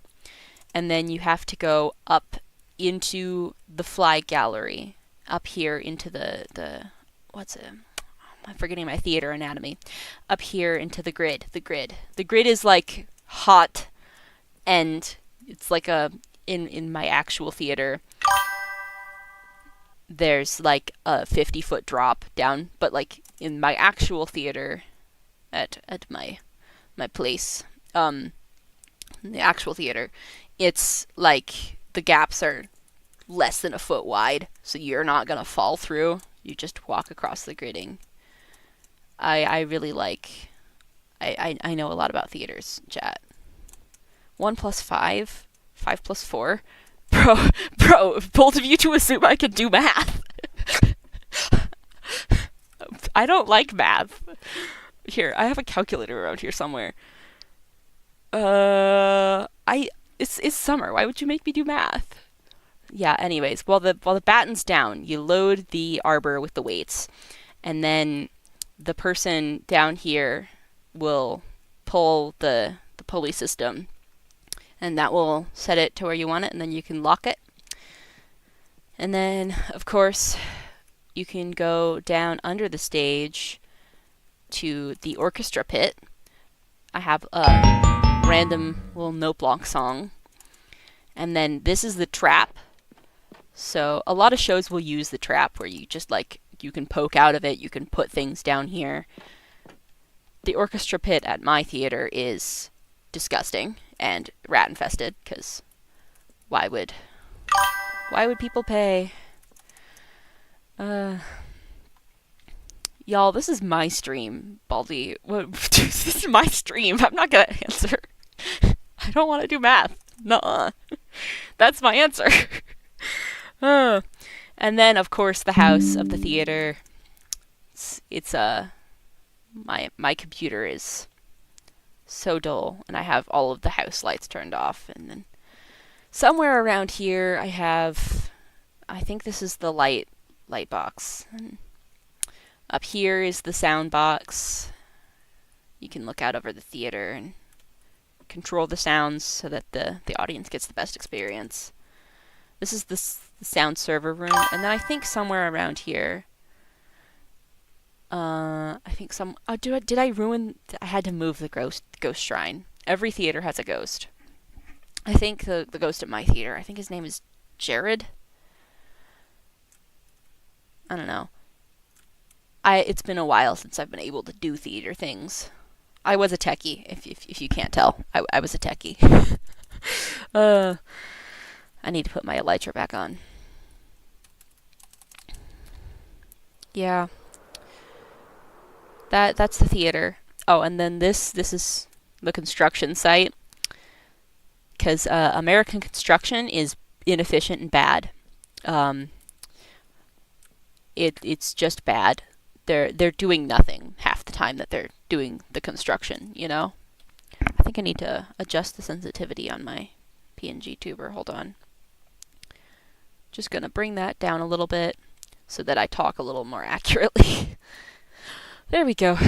and then you have to go up into the fly gallery, up here into the what's it? I'm forgetting my theater anatomy. Up here into the grid. The grid is like hot, and it's like in my actual theater, there's like a 50-foot drop down, but like in my actual theater at my place, in the actual theater, it's like the gaps are less than a foot wide, so you're not gonna fall through. You just walk across the gridding. I really like. I know a lot about theaters, chat. 1 plus 5, 5 plus 4. Bro, if both of you to assume I can do math. I don't like math. Here, I have a calculator around here somewhere. It's summer. Why would you make me do math? Yeah. Anyways, while the batten's down, you load the arbor with the weights, and then the person down here will pull the pulley system, and that will set it to where you want it, and then you can lock it. And then, of course, you can go down under the stage to the orchestra pit. I have a random little note block song. And then this is the trap. So a lot of shows will use the trap where you just like, you can poke out of it, you can put things down here. The orchestra pit at my theater is disgusting and rat infested, because why would people pay? Y'all, this is my stream, Baldy. What? This is my stream. I'm not gonna answer. I don't want to do math. Nuh-uh. That's my answer. And then, of course, the house of the theater. It's my computer is so dull, and I have all of the house lights turned off. And then somewhere around here, I think this is the light box. And up here is the sound box. You can look out over the theater and control the sounds so that the audience gets the best experience. This is the sound server room, and then I think somewhere around here, I think did I ruin? I had to move the ghost shrine. Every theater has a ghost. I think the ghost at my theater, I think his name is Jared. I don't know. It's been a while since I've been able to do theater things. I was a techie, if you can't tell. I was a techie. I need to put my elytra back on. Yeah. That's the theater. Oh, and then this is the construction site. Because American construction is inefficient and bad. It's just bad. They're doing nothing half the time that they're doing the construction, you know? I think I need to adjust the sensitivity on my PNG tuber. Hold on. Just gonna bring that down a little bit so that I talk a little more accurately. There we go.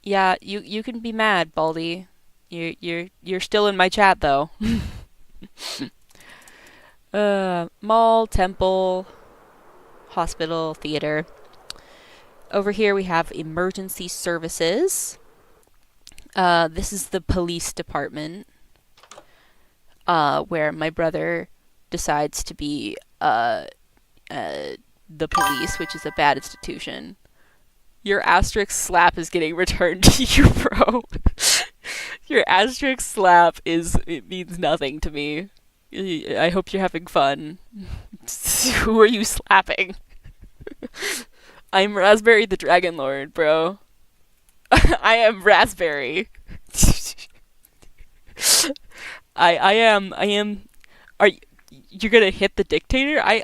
Yeah, you can be mad, Baldy. You're still in my chat though. Mall, temple, hospital, theater. Over here we have emergency services. This is the police department, where my brother decides to be the police, which is a bad institution. Your asterisk slap is getting returned to you, bro. Your asterisk slap it means nothing to me. I hope you're having fun. Who are you slapping? I'm Raspberry the Dragon Lord, bro. I am Raspberry. I am are you gonna hit the dictator? I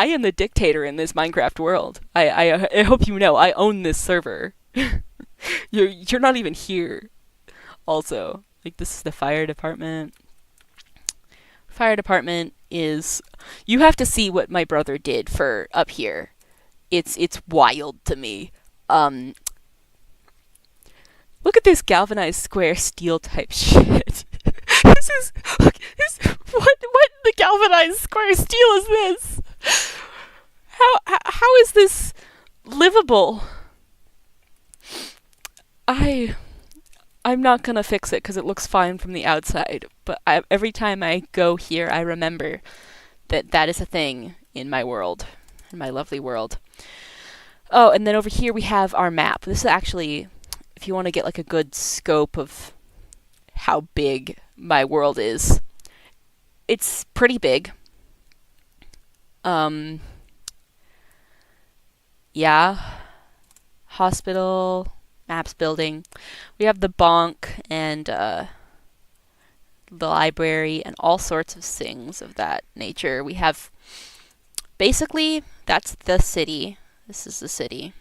am the dictator in this Minecraft world. I hope you know I own this server. You're not even here. Also, like, this is the fire department. Fire department is, you have to see what my brother did for up here. It's wild to me. Um, Look at this galvanized square steel type shit. This is what the galvanized square steel is this? How is this livable? I'm not gonna fix it because it looks fine from the outside. But every time I go here, I remember that is a thing in my world, in my lovely world. Oh, and then over here we have our map. This is actually, if you want to get like a good scope of how big my world is, it's pretty big. Yeah. Hospital, maps building. We have the bonk and the library and all sorts of things of that nature. We have, basically, that's the city. This is the city.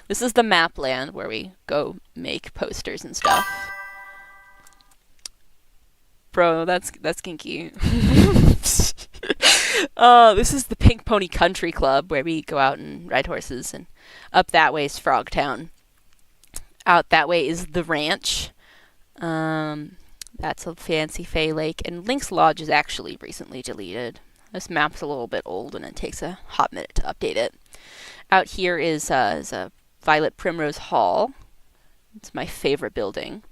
This is the map land where we go make posters and stuff. Bro, that's kinky. This is the Pink Pony Country Club where we go out and ride horses, and up that way is Frogtown. Out that way is the ranch. That's a fancy Fay Lake, and Link's Lodge is actually recently deleted. This map's a little bit old, and it takes a hot minute to update it. Out here is a Violet Primrose Hall. It's my favorite building.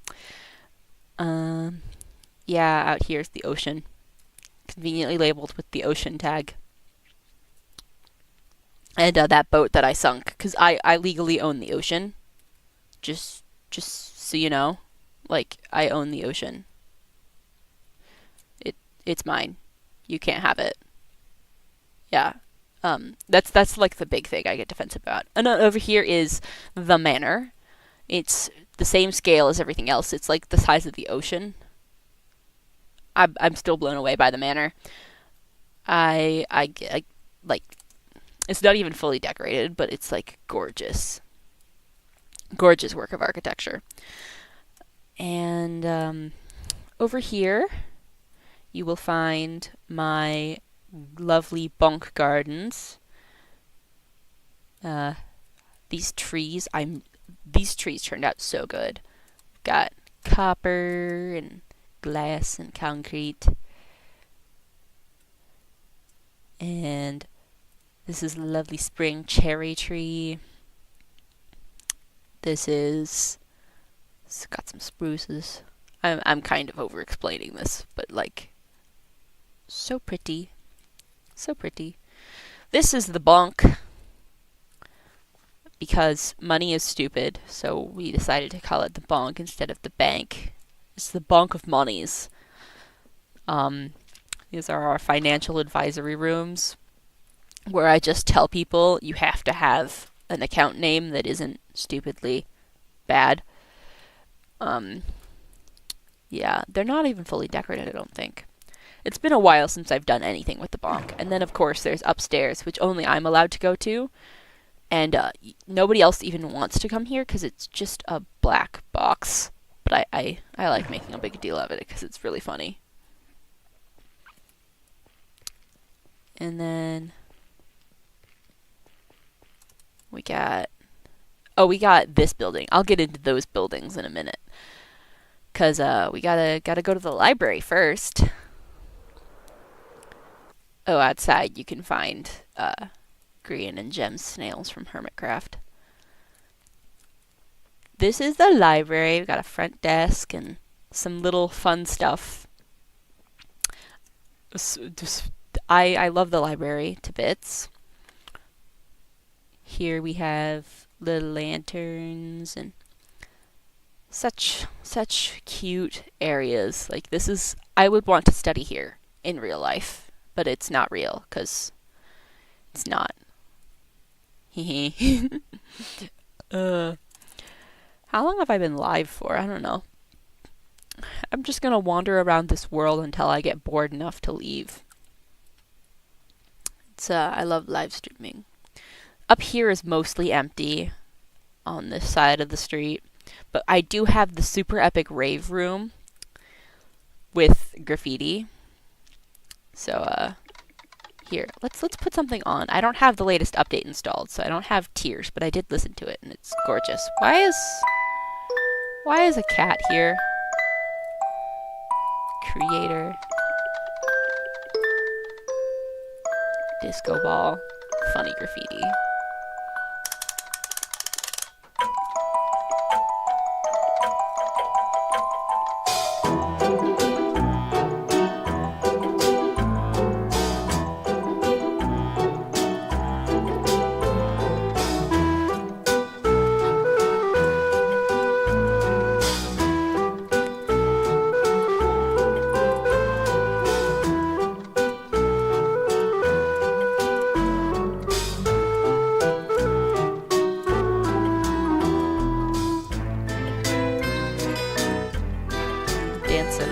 Yeah, out here's the ocean. Conveniently labeled with the ocean tag. And that boat that I sunk, because I legally own the ocean. Just so you know. Like, I own the ocean. It's mine. You can't have it. Yeah. That's like the big thing I get defensive about. And over here is the manor. It's the same scale as everything else. It's like the size of the ocean. I'm still blown away by the manor. I like, it's not even fully decorated, but it's like gorgeous. Gorgeous work of architecture. And over here you will find my lovely bonk gardens. These trees turned out so good. Got copper and glass and concrete. And this is a lovely spring cherry tree. It's got some spruces. I'm kind of over explaining this, but like, so pretty. So pretty. This is the bonk, because money is stupid, so we decided to call it the bonk instead of the bank. It's the bonk of monies. These are our financial advisory rooms, where I just tell people you have to have an account name that isn't stupidly bad. Yeah, they're not even fully decorated, I don't think. It's been a while since I've done anything with the bonk. And then, of course, there's upstairs, which only I'm allowed to go to. And nobody else even wants to come here because it's just a black box. But I like making a big deal of it because it's really funny. And then we got this building. I'll get into those buildings in a minute. Because we gotta go to the library first. Oh, outside you can find green and gem snails from Hermitcraft. this is the library. We've got a front desk and some little fun stuff. I love the library to bits. Here we have little lanterns and such cute areas. Like, this is, I would want to study here in real life, but it's not real because it's not. Hehe. How long have I been live for? I don't know. I'm just gonna wander around this world until I get bored enough to leave. I love live streaming. Up here is mostly empty on this side of the street, but I do have the super epic rave room with graffiti. So here, let's put something on. I don't have the latest update installed, so I don't have Tears, but I did listen to it and it's gorgeous. Why is a cat here? Creator. Disco ball. Funny graffiti. Dancing.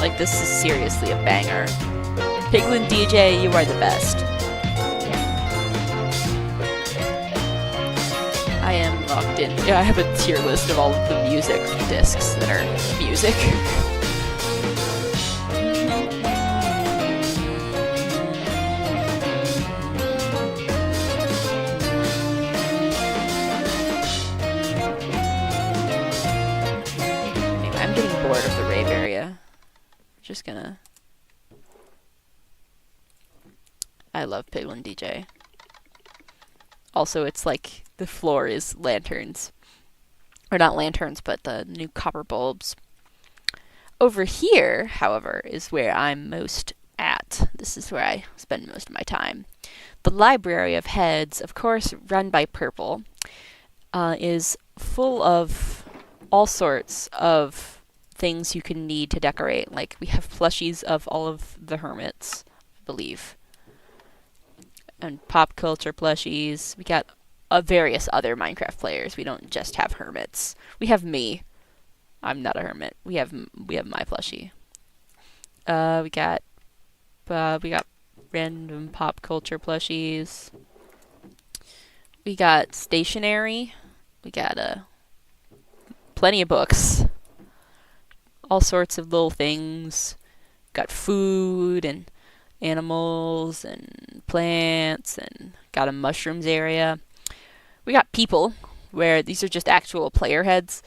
Like, this is seriously a banger. Piglin DJ, you are the best. I am locked in. Yeah, I have a tier list of all of the music discs that are music. Anyway, I'm getting bored of the rave area. Just gonna... I love Piglin DJ. Also, it's like the floor is lanterns. Or not lanterns, but the new copper bulbs. Over here, however, is where I'm most at. This is where I spend most of my time. The Library of Heads, of course, run by Purple, is full of all sorts of things you can need to decorate. Like, we have plushies of all of the hermits, I believe. And pop culture plushies. We got various other Minecraft players. We don't just have hermits. We have me. I'm not a hermit. We have my plushie. We got random pop culture plushies. We got stationery. We got plenty of books. All sorts of little things. Got food and animals and plants, and got a mushrooms area. We got people, where these are just actual player heads.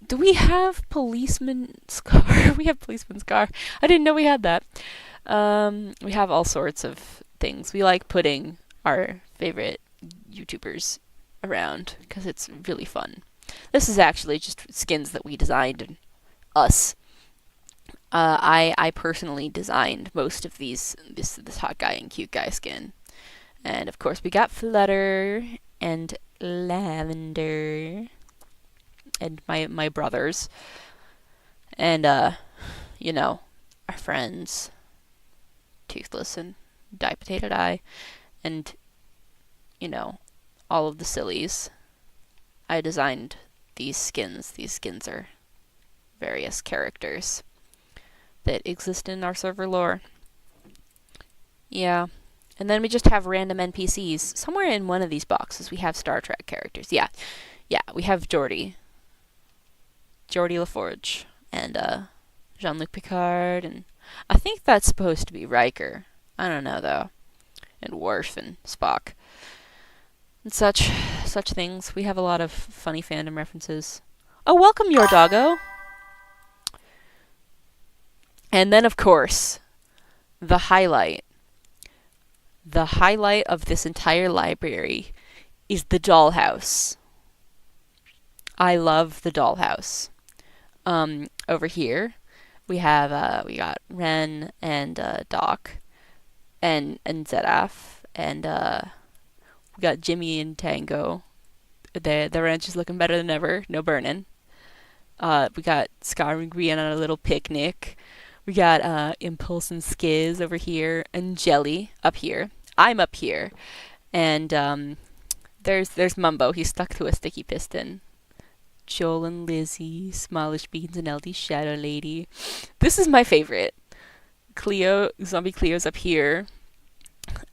Do we have policeman's car? We have policeman's car. I didn't know we had that. We have all sorts of things. We like putting our favorite YouTubers around because it's really fun. This is actually just skins that we designed, and us. I personally designed most of this hot guy and cute guy skin. And of course we got Flutter and Lavender and my brothers. And you know, our friends Toothless and Die Potato Die, and you know, all of the sillies. I designed these skins. These skins are various characters that exist in our server lore. Yeah, And then we just have random NPCs. Somewhere in one of these boxes, we have Star Trek characters. Yeah, yeah, we have Geordie LaForge, and Jean-Luc Picard, and I think that's supposed to be Riker. I don't know though, and Worf and Spock, and such things. We have a lot of funny fandom references. Oh, welcome, your doggo. And then, of course, the highlight. The highlight of this entire library is the dollhouse. I love the dollhouse. Over here, we got Ren and Doc and Zedaf, and we got Jimmy and Tango. The ranch is looking better than ever. No burning. We got Scar and Green on a little picnic. We got Impulse and Skiz over here, and Jelly up here. I'm up here, and there's Mumbo. He's stuck to a sticky piston. Joel and Lizzie, Smallish Beans, and LD Shadow Lady. This is my favorite. Cleo, Zombie Cleo's up here.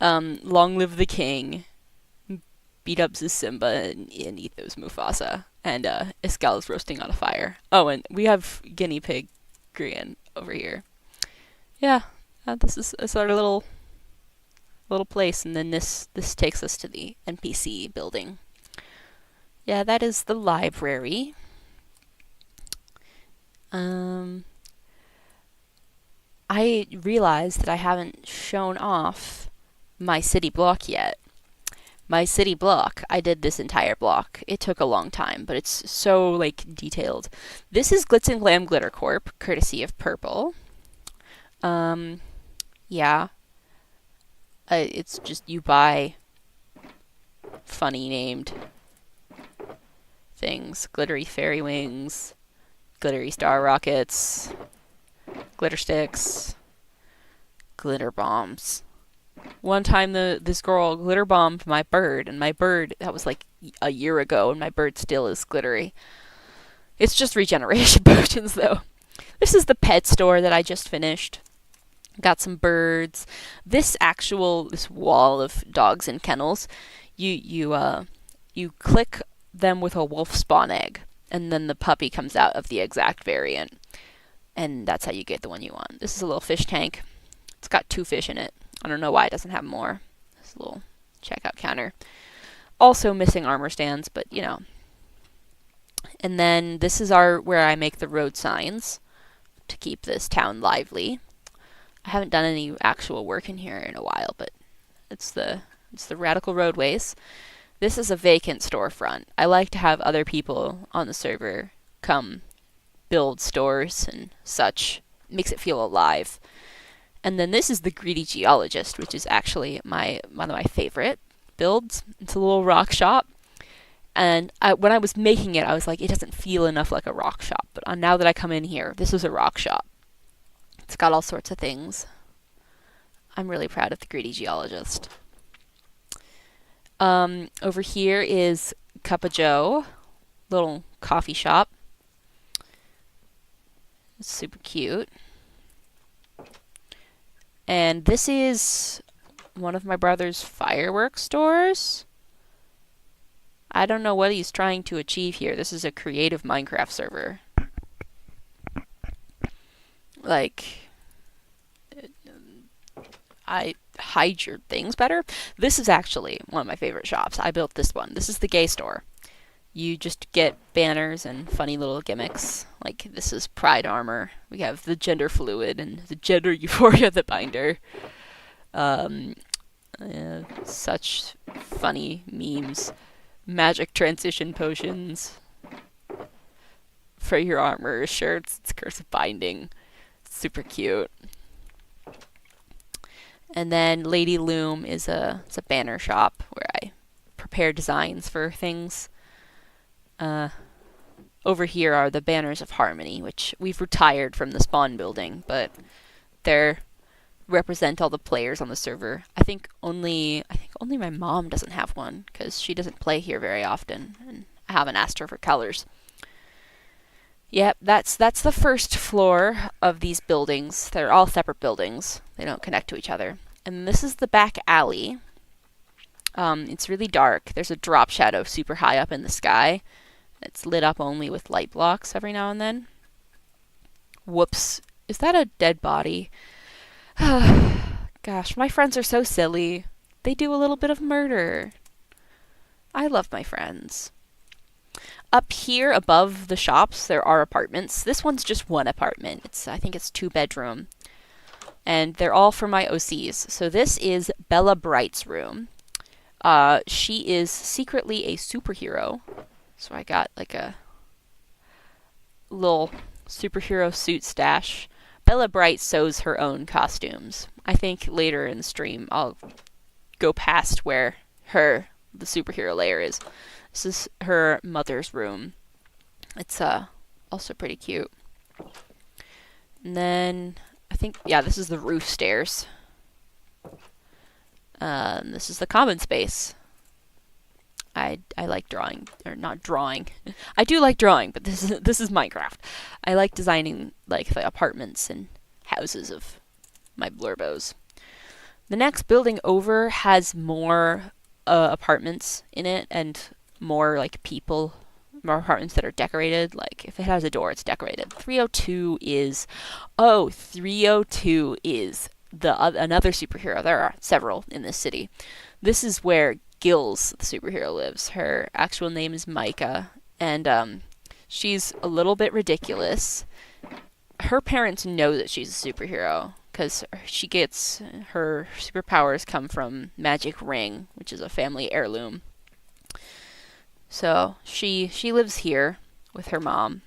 Long Live the King. Beat up Simba and Ethos Mufasa. And Escala's roasting on a fire. Oh, and we have Guinea Pig Grian over here. Yeah, this is our little place, and then this takes us to the NPC building. Yeah, that is the library. I realized that I haven't shown off my city block yet. My city block, I did this entire block. It took a long time, but it's so, like, detailed. This is Glitz and Glam Glitter Corp, courtesy of Purple. Yeah. It's just you buy funny named things. Glittery fairy wings, glittery star rockets, glitter sticks, glitter bombs. One time this girl glitter bombed my bird, and my bird, that was like a year ago, and my bird still is glittery. It's just regeneration potions though. This is the pet store that I just finished. Got some birds. This wall of dogs and kennels, you click them with a wolf spawn egg, and then the puppy comes out of the exact variant, and that's how you get the one you want. This is a little fish tank. It's got 2 fish in it. I don't know why it doesn't have more. This little checkout counter. Also missing armor stands, but you know. And then this is where I make the road signs to keep this town lively. I haven't done any actual work in here in a while, but it's the Radical Roadways. This is a vacant storefront. I like to have other people on the server come build stores and such. Makes it feel alive. And then this is the Greedy Geologist, which is actually one of my favorite builds. It's a little rock shop. And when I was making it, I was like, it doesn't feel enough like a rock shop. But now that I come in here, this is a rock shop. It's got all sorts of things. I'm really proud of the Greedy Geologist. Over here is Cup of Joe, little coffee shop. It's super cute. And this is one of my brother's fireworks stores. I don't know what he's trying to achieve here. This is a creative Minecraft server. Like, I hide your things better. This is actually one of my favorite shops. I built this one. This is the gay store. You just get banners and funny little gimmicks. Like, this is Pride Armor. We have the gender fluid and the gender euphoria the binder. Such funny memes. Magic transition potions for your armor. Shirts. It's cursive binding. Super cute. And then Lady Loom it's a banner shop where I prepare designs for things. Over here are the Banners of Harmony, which we've retired from the spawn building, but they're represent all the players on the server. I think only my mom doesn't have one because she doesn't play here very often, and I haven't asked her for colors. Yep, that's the first floor of these buildings. They're all separate buildings. They don't connect to each other. And this is the back alley. It's really dark. There's a drop shadow super high up in the sky. It's lit up only with light blocks every now and then. Whoops. Is that a dead body? Gosh, my friends are so silly. They do a little bit of murder. I love my friends. Up here above the shops, there are apartments. This one's just one apartment. I think it's 2-bedroom. And they're all for my OCs. So this is Bella Bright's room. She is secretly a superhero. So I got like a little superhero suit stash. Bella Bright sews her own costumes. I think later in the stream I'll go past where the superhero layer is. This is her mother's room. It's also pretty cute. And then I think, yeah, this is the roof stairs. This is the common space. I like drawing, or not drawing. I do like drawing, but this is Minecraft. I like designing like the apartments and houses of my blurbos. The next building over has more apartments in it and more like people, more apartments that are decorated. Like if it has a door, it's decorated. 302 is another superhero. There are several in this city. This is where Gills, the superhero, lives. Her actual name is Micah, and she's a little bit ridiculous. Her parents know that she's a superhero because her superpowers come from Magic Ring, which is a family heirloom. So she lives here with her mom.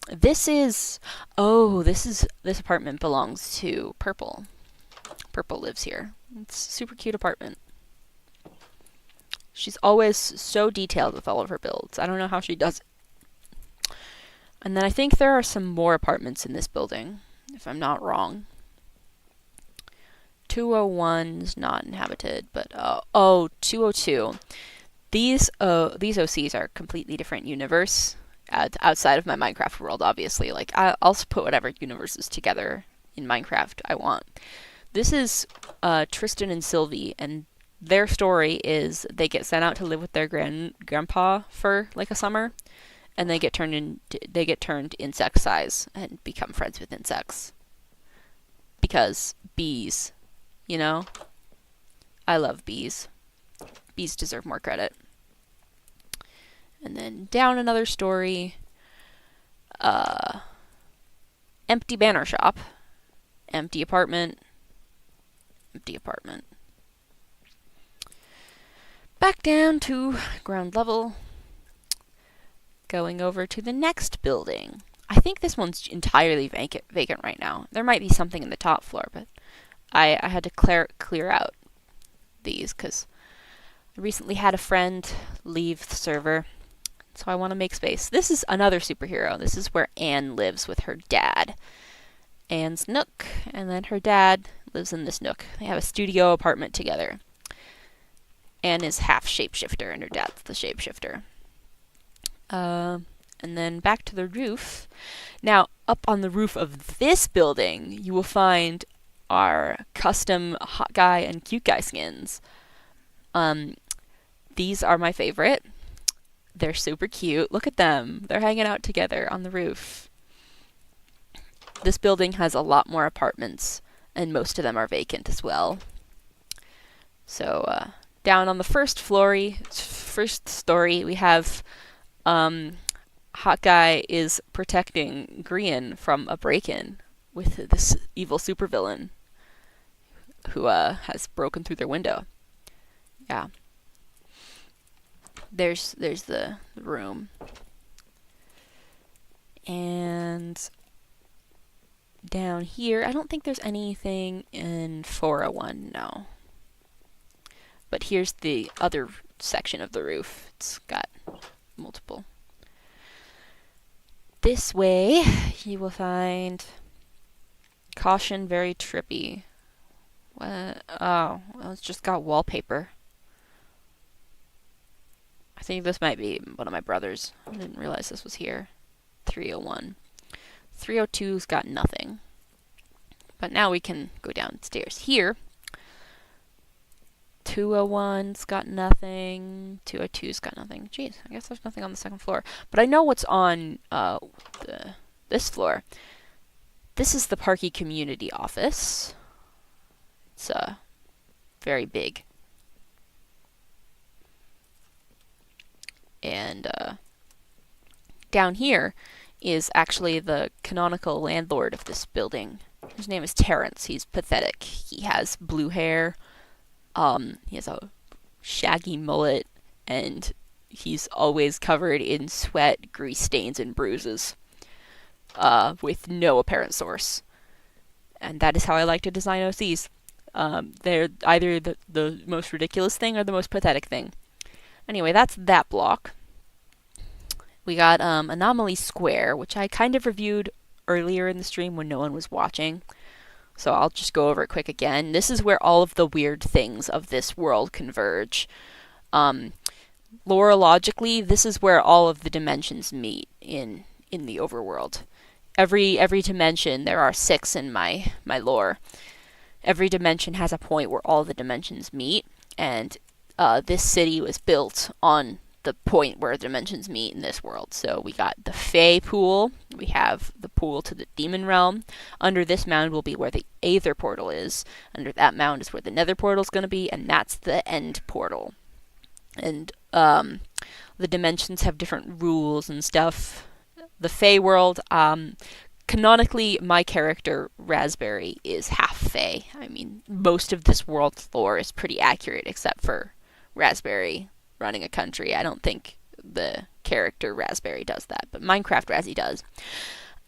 This apartment belongs to Purple. Purple lives here. It's a super cute apartment. She's always so detailed with all of her builds. I don't know how she does it. And then I think there are some more apartments in this building, if I'm not wrong. 201 is not inhabited, but 202. These OCs are a completely different universe outside of my Minecraft world, obviously. Like, I'll put whatever universes together in Minecraft I want. This is Tristan and Sylvie, and their story is they get sent out to live with their grandpa for like a summer, and they get turned insect size and become friends with insects. Because bees, you know? I love bees. Bees deserve more credit. And then down another story, empty banner shop, empty apartment, empty apartment. Back down to ground level, going over to the next building. I think this one's entirely vacant right now. There might be something in the top floor, but I had to clear out these because I recently had a friend leave the server, so I want to make space. This is another superhero. This is where Anne lives with her dad. Anne's nook, and then her dad lives in this nook. They have a studio apartment together. Anne is half shapeshifter, and her dad's the shapeshifter. And then back to the roof. Now, up on the roof of this building, you will find our custom hot guy and cute guy skins. These are my favorite. They're super cute. Look at them. They're hanging out together on the roof. This building has a lot more apartments, and most of them are vacant as well. So, down on the first story, we have Hot Guy is protecting Grian from a break-in with this evil supervillain who has broken through their window. Yeah. There's the room. And down here, I don't think there's anything in 401, no. But here's the other section of the roof. It's got multiple. This way, you will find caution, very trippy. What? Oh, well, it's just got wallpaper. I think this might be one of my brothers. I didn't realize this was here. 301. 302's got nothing. But now we can go downstairs here. 201's got nothing. 202's got nothing. Jeez, I guess there's nothing on the second floor. But I know what's on this floor. This is the Parky Community Office. It's very big. And down here is actually the canonical landlord of this building. His name is Terrence. He's pathetic. He has blue hair. He has a shaggy mullet, and he's always covered in sweat, grease stains, and bruises, with no apparent source. And that is how I like to design OCs. They're either the most ridiculous thing or the most pathetic thing. Anyway, that's that block. We got Anomaly Square, which I kind of reviewed earlier in the stream when no one was watching. So I'll just go over it quick again. This is where all of the weird things of this world converge. Lorologically, this is where all of the dimensions meet in the overworld. Every dimension, there are 6 in my lore. Every dimension has a point where all the dimensions meet, and this city was built on the point where dimensions meet in this world. So we got the Fey pool, we have the pool to the Demon Realm. Under this mound will be where the Aether portal is. Under that mound is where the Nether portal is going to be, and that's the End portal. And the dimensions have different rules and stuff. The Fey world, canonically, my character, Raspberry, is half Fey. I mean, most of this world's lore is pretty accurate, except for Raspberry running a country. I don't think the character Raspberry does that, but Minecraft Razzie does.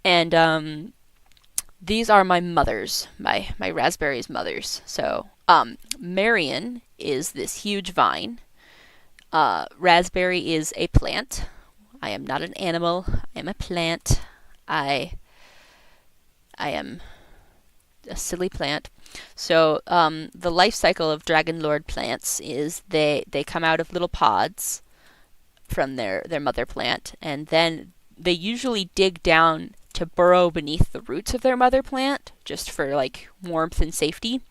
And these are my mothers, my Raspberry's mothers. So Marion is this huge vine. Raspberry is a plant. I am not an animal. I am a plant. I am a silly plant. So the life cycle of Dragon Lord plants is they come out of little pods from their mother plant, and then they usually dig down to burrow beneath the roots of their mother plant, just for like warmth and safety,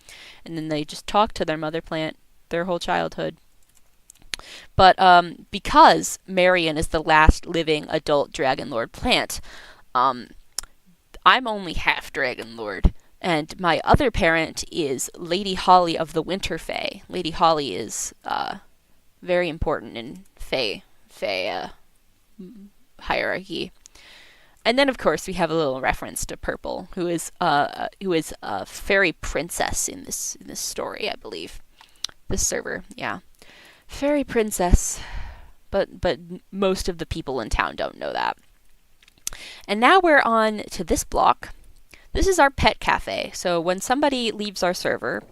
and then they just talk to their mother plant their whole childhood. But because Marion is the last living adult Dragon Lord plant, I'm only half Dragon Lord. And my other parent is Lady Holly of the Winter Fae. Lady Holly is very important in Fae hierarchy. And then, of course, we have a little reference to Purple, who is a fairy princess in this story, I believe. This server, yeah, fairy princess. But most of the people in town don't know that. And now we're on to this block. This is our pet cafe. So when somebody leaves our server,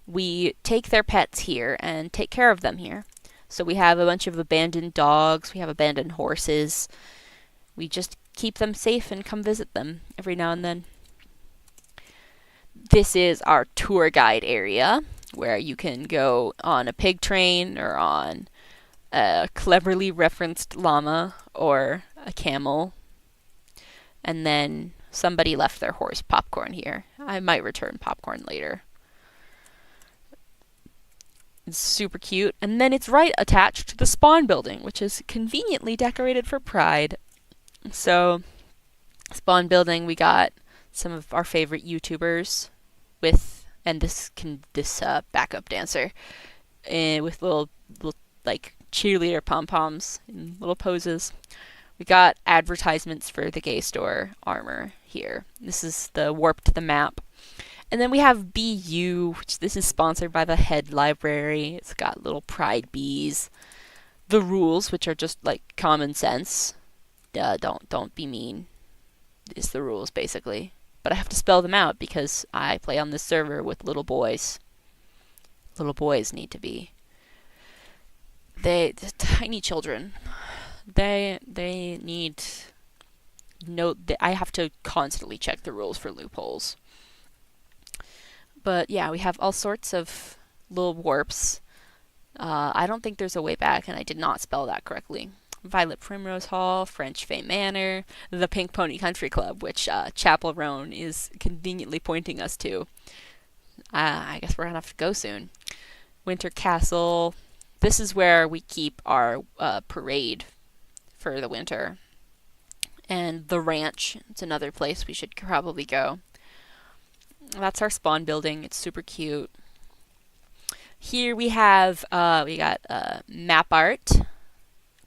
we take their pets here and take care of them here. So we have a bunch of abandoned dogs, we have abandoned horses. We just keep them safe and come visit them every now and then. This is our tour guide area, where you can go on a pig train or on a cleverly referenced llama or a camel. And then somebody left their horse Popcorn here. I might return Popcorn later. It's super cute. And then it's right attached to the spawn building, which is conveniently decorated for Pride. So, spawn building, we got some of our favorite YouTubers with, and this backup dancer, with little like cheerleader pom-poms and little poses. We got advertisements for the Gay Store armor here. This is the warp to the map. And then we have BU, which this is sponsored by the Head Library. It's got little pride bees. The rules, which are just like common sense. Don't be mean, is the rules basically. But I have to spell them out because I play on this server with little boys. Little boys need to be. The tiny children. They need I have to constantly check the rules for loopholes. But yeah, we have all sorts of little warps. I don't think there's a way back, and I did not spell that correctly. Violet Primrose Hall, French Fay Manor, the Pink Pony Country Club, which Chapel Roan is conveniently pointing us to. I guess we're gonna have to go soon. Winter Castle. This is where we keep our parade for the winter. And the ranch. It's another place we should probably go. That's our spawn building. It's super cute. Here we have we got map art,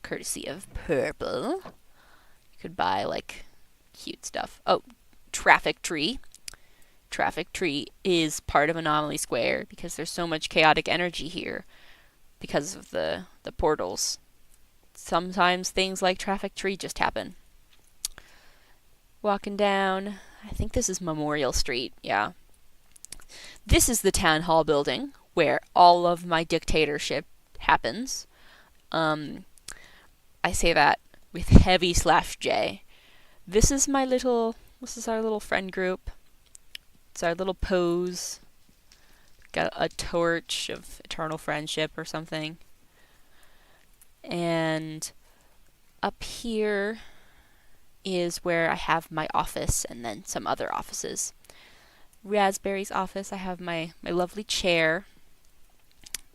courtesy of Purple. You could buy like cute stuff. Oh, traffic tree. Traffic tree is part of Anomaly Square because there's so much chaotic energy here because of the portals. Sometimes things like traffic tree just happen. Walking down, I think this is Memorial Street, yeah. This is the town hall building where all of my dictatorship happens. I say that with heavy /J. This is our little friend group. It's our little pose. Got a torch of eternal friendship or something. And up here is where I have my office and then some other offices. Raspberry's office, I have my lovely chair.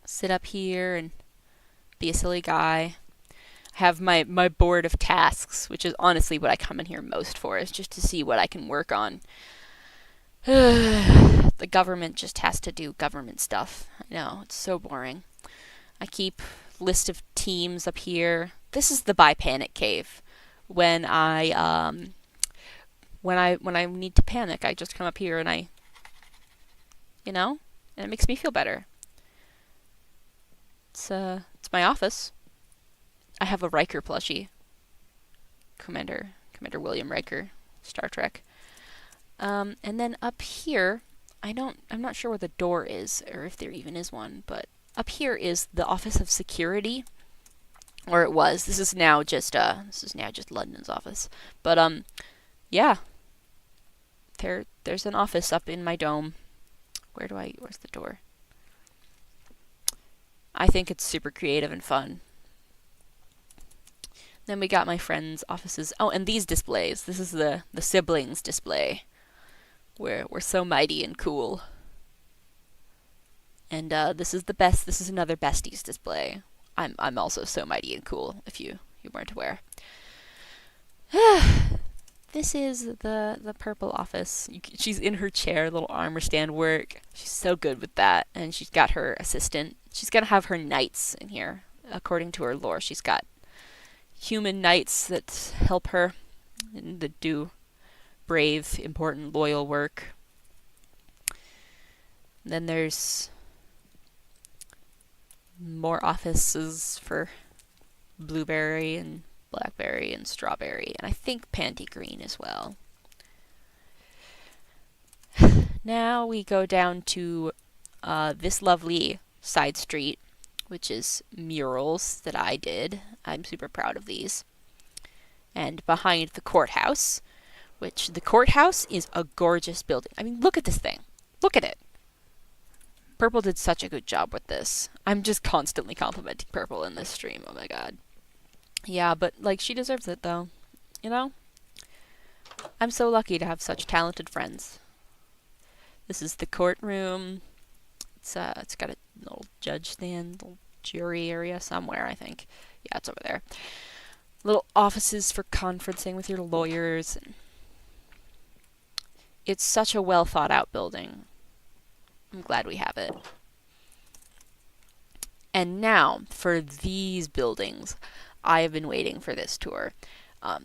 Sit up here and be a silly guy. I have my board of tasks, which is honestly what I come in here most for, is just to see what I can work on. The government just has to do government stuff. I know, it's so boring. I keep list of teams up here. This is the Buy Panic Cave. When I need to panic, I just come up here and and it makes me feel better. It's my office. I have a Riker plushie. Commander William Riker, Star Trek. And then up here, I'm not sure where the door is, or if there even is one, but up here is the Office of Security, or it was. This is now just London's office. But yeah, there's an office up in my dome. Where's the door? I think it's super creative and fun. Then we got my friends' offices. Oh, and these displays. This is the siblings display. We're so mighty and cool. And this is another besties display. I'm also so mighty and cool, if you weren't aware. This is the Purple office. She's in her chair, little armor stand work. She's so good with that. And she's got her assistant. She's gonna have her knights in here. According to her lore, she's got human knights that help her and that do brave, important, loyal work. And then there's more offices for Blueberry and Blackberry and Strawberry, and I think Panty Green as well. Now we go down to this lovely side street, which is murals that I did. I'm super proud of these. And behind the courthouse, which the courthouse is a gorgeous building. I mean, look at this thing. Look at it. Purple did such a good job with this. I'm just constantly complimenting Purple in this stream. Oh my god. Yeah, but, she deserves it, though. I'm so lucky to have such talented friends. This is the courtroom. It's got a little judge stand, little jury area somewhere, I think. Yeah, it's over there. Little offices for conferencing with your lawyers. It's such a well thought out building. I'm glad we have it. And now, for these buildings, I have been waiting for this tour.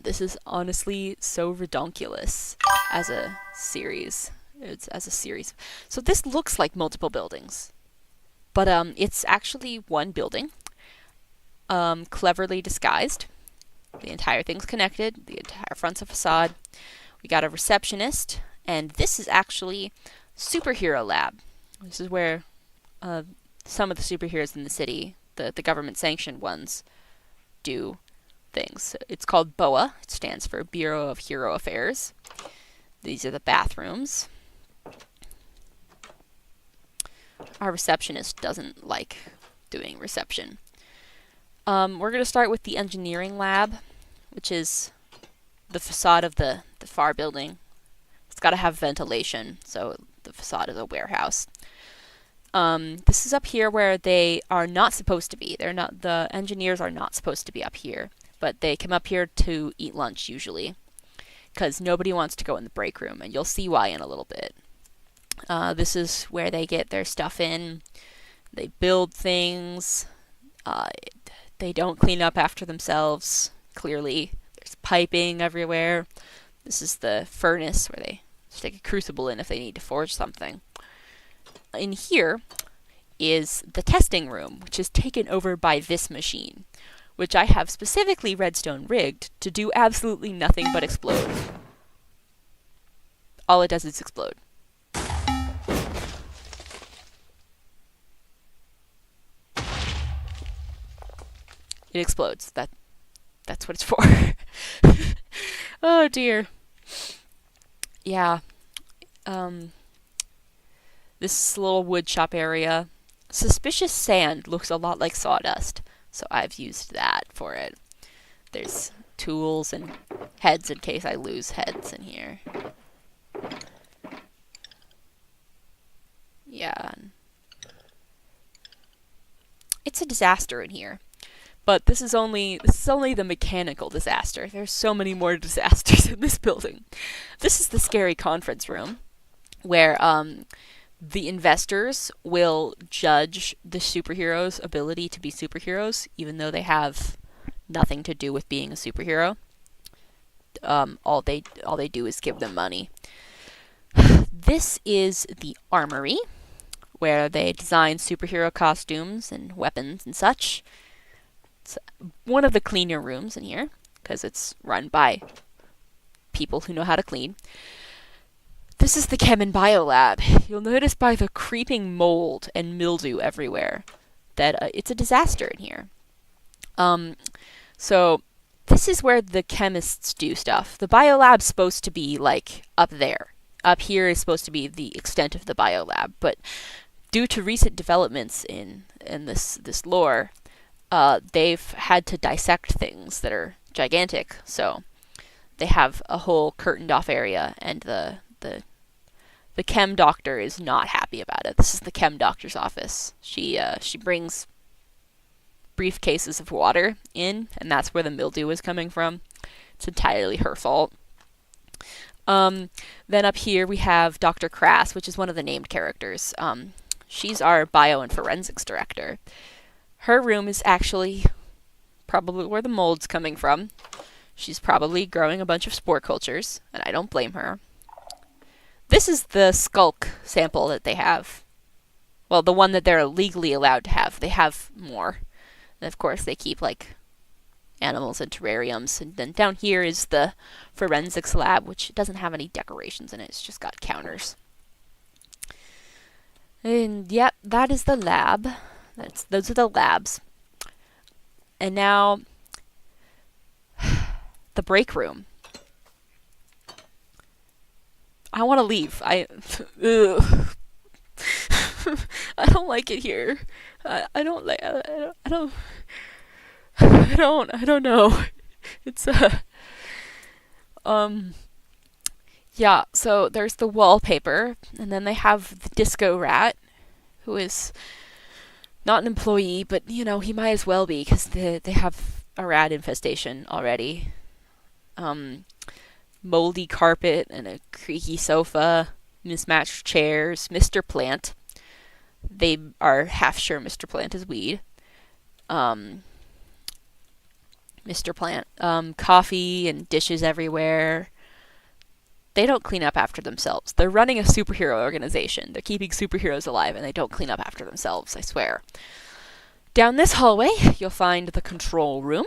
This is honestly so redonkulous as a series. So this looks like multiple buildings. But it's actually one building, cleverly disguised. The entire thing's connected. The entire front's a facade. We got a receptionist, and this is actually Superhero Lab. This is where some of the superheroes in the city, the government-sanctioned ones, do things. It's called BOA. It stands for Bureau of Hero Affairs. These are the bathrooms. Our receptionist doesn't like doing reception. We're going to start with the engineering lab, which is the facade of the far building. It's got to have ventilation, so the facade is a warehouse. This is up here where they are not supposed to be. The engineers are not supposed to be up here, but they come up here to eat lunch usually, because nobody wants to go in the break room, and you'll see why in a little bit. This is where they get their stuff in. They build things. They don't clean up after themselves, clearly. There's piping everywhere. This is the furnace where they stick a crucible in if they need to forge something. In here is the testing room, which is taken over by this machine, which I have specifically redstone rigged to do absolutely nothing but explode. All it does is explode. It explodes. That's what it's for. Oh dear. Yeah. This little wood shop area. Suspicious sand looks a lot like sawdust, so I've used that for it. There's tools and heads in case I lose heads in here. Yeah. It's a disaster in here. But this is only the mechanical disaster. There's so many more disasters in this building. This is the scary conference room, where the investors will judge the superheroes' ability to be superheroes, even though they have nothing to do with being a superhero. All they do is give them money. This is the armory, where they design superhero costumes and weapons and such. It's one of the cleaner rooms in here, because it's run by people who know how to clean. This is the Chem and Bio Lab. You'll notice by the creeping mold and mildew everywhere that it's a disaster in here. So this is where the chemists do stuff. The Bio Lab's supposed to be like up there. Up here is supposed to be the extent of the Bio Lab, but due to recent developments in this lore, they've had to dissect things that are gigantic, so they have a whole curtained off area, and the chem doctor is not happy about it. This is the chem doctor's office. She brings briefcases of water in, and that's where the mildew is coming from. It's entirely her fault. Then up here we have Dr. Crass, which is one of the named characters. She's our bio and forensics director. Her room is actually probably where the mold's coming from. She's probably growing a bunch of spore cultures, and I don't blame her. This is the skulk sample that they have. Well, the one that they're legally allowed to have. They have more. And of course, they keep, like, animals in terrariums. And then down here is the forensics lab, which doesn't have any decorations in it. It's just got counters. And, yep, that is the lab. Those are the labs. And now, the break room. I want to leave. I don't like it here. I don't know. It's yeah, so there's the wallpaper, and then they have the disco rat, who is not an employee, but, you know, he might as well be, because they have a rat infestation already. Moldy carpet and a creaky sofa, mismatched chairs, Mr. Plant. They are half sure Mr. Plant is weed. Mr. Plant. Coffee and dishes everywhere. They don't clean up after themselves. They're running a superhero organization. They're keeping superheroes alive, and they don't clean up after themselves, I swear. Down this hallway, you'll find the control room,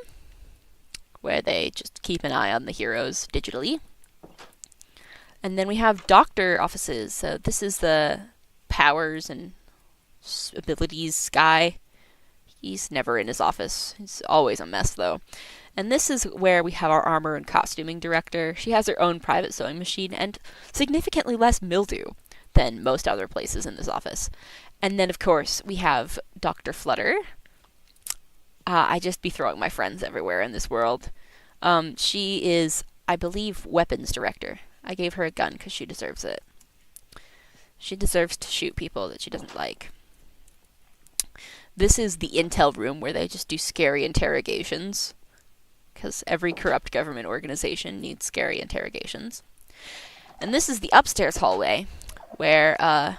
where they just keep an eye on the heroes digitally. And then we have doctor offices. So this is the powers and abilities guy. He's never in his office. He's always a mess, though. And this is where we have our armor and costuming director. She has her own private sewing machine and significantly less mildew than most other places in this office. And then, of course, we have Dr. Flutter. I just be throwing my friends everywhere in this world. She is, I believe, weapons director. I gave her a gun because she deserves it. She deserves to shoot people that she doesn't like. This is the intel room where they just do scary interrogations, because every corrupt government organization needs scary interrogations. And this is the upstairs hallway, where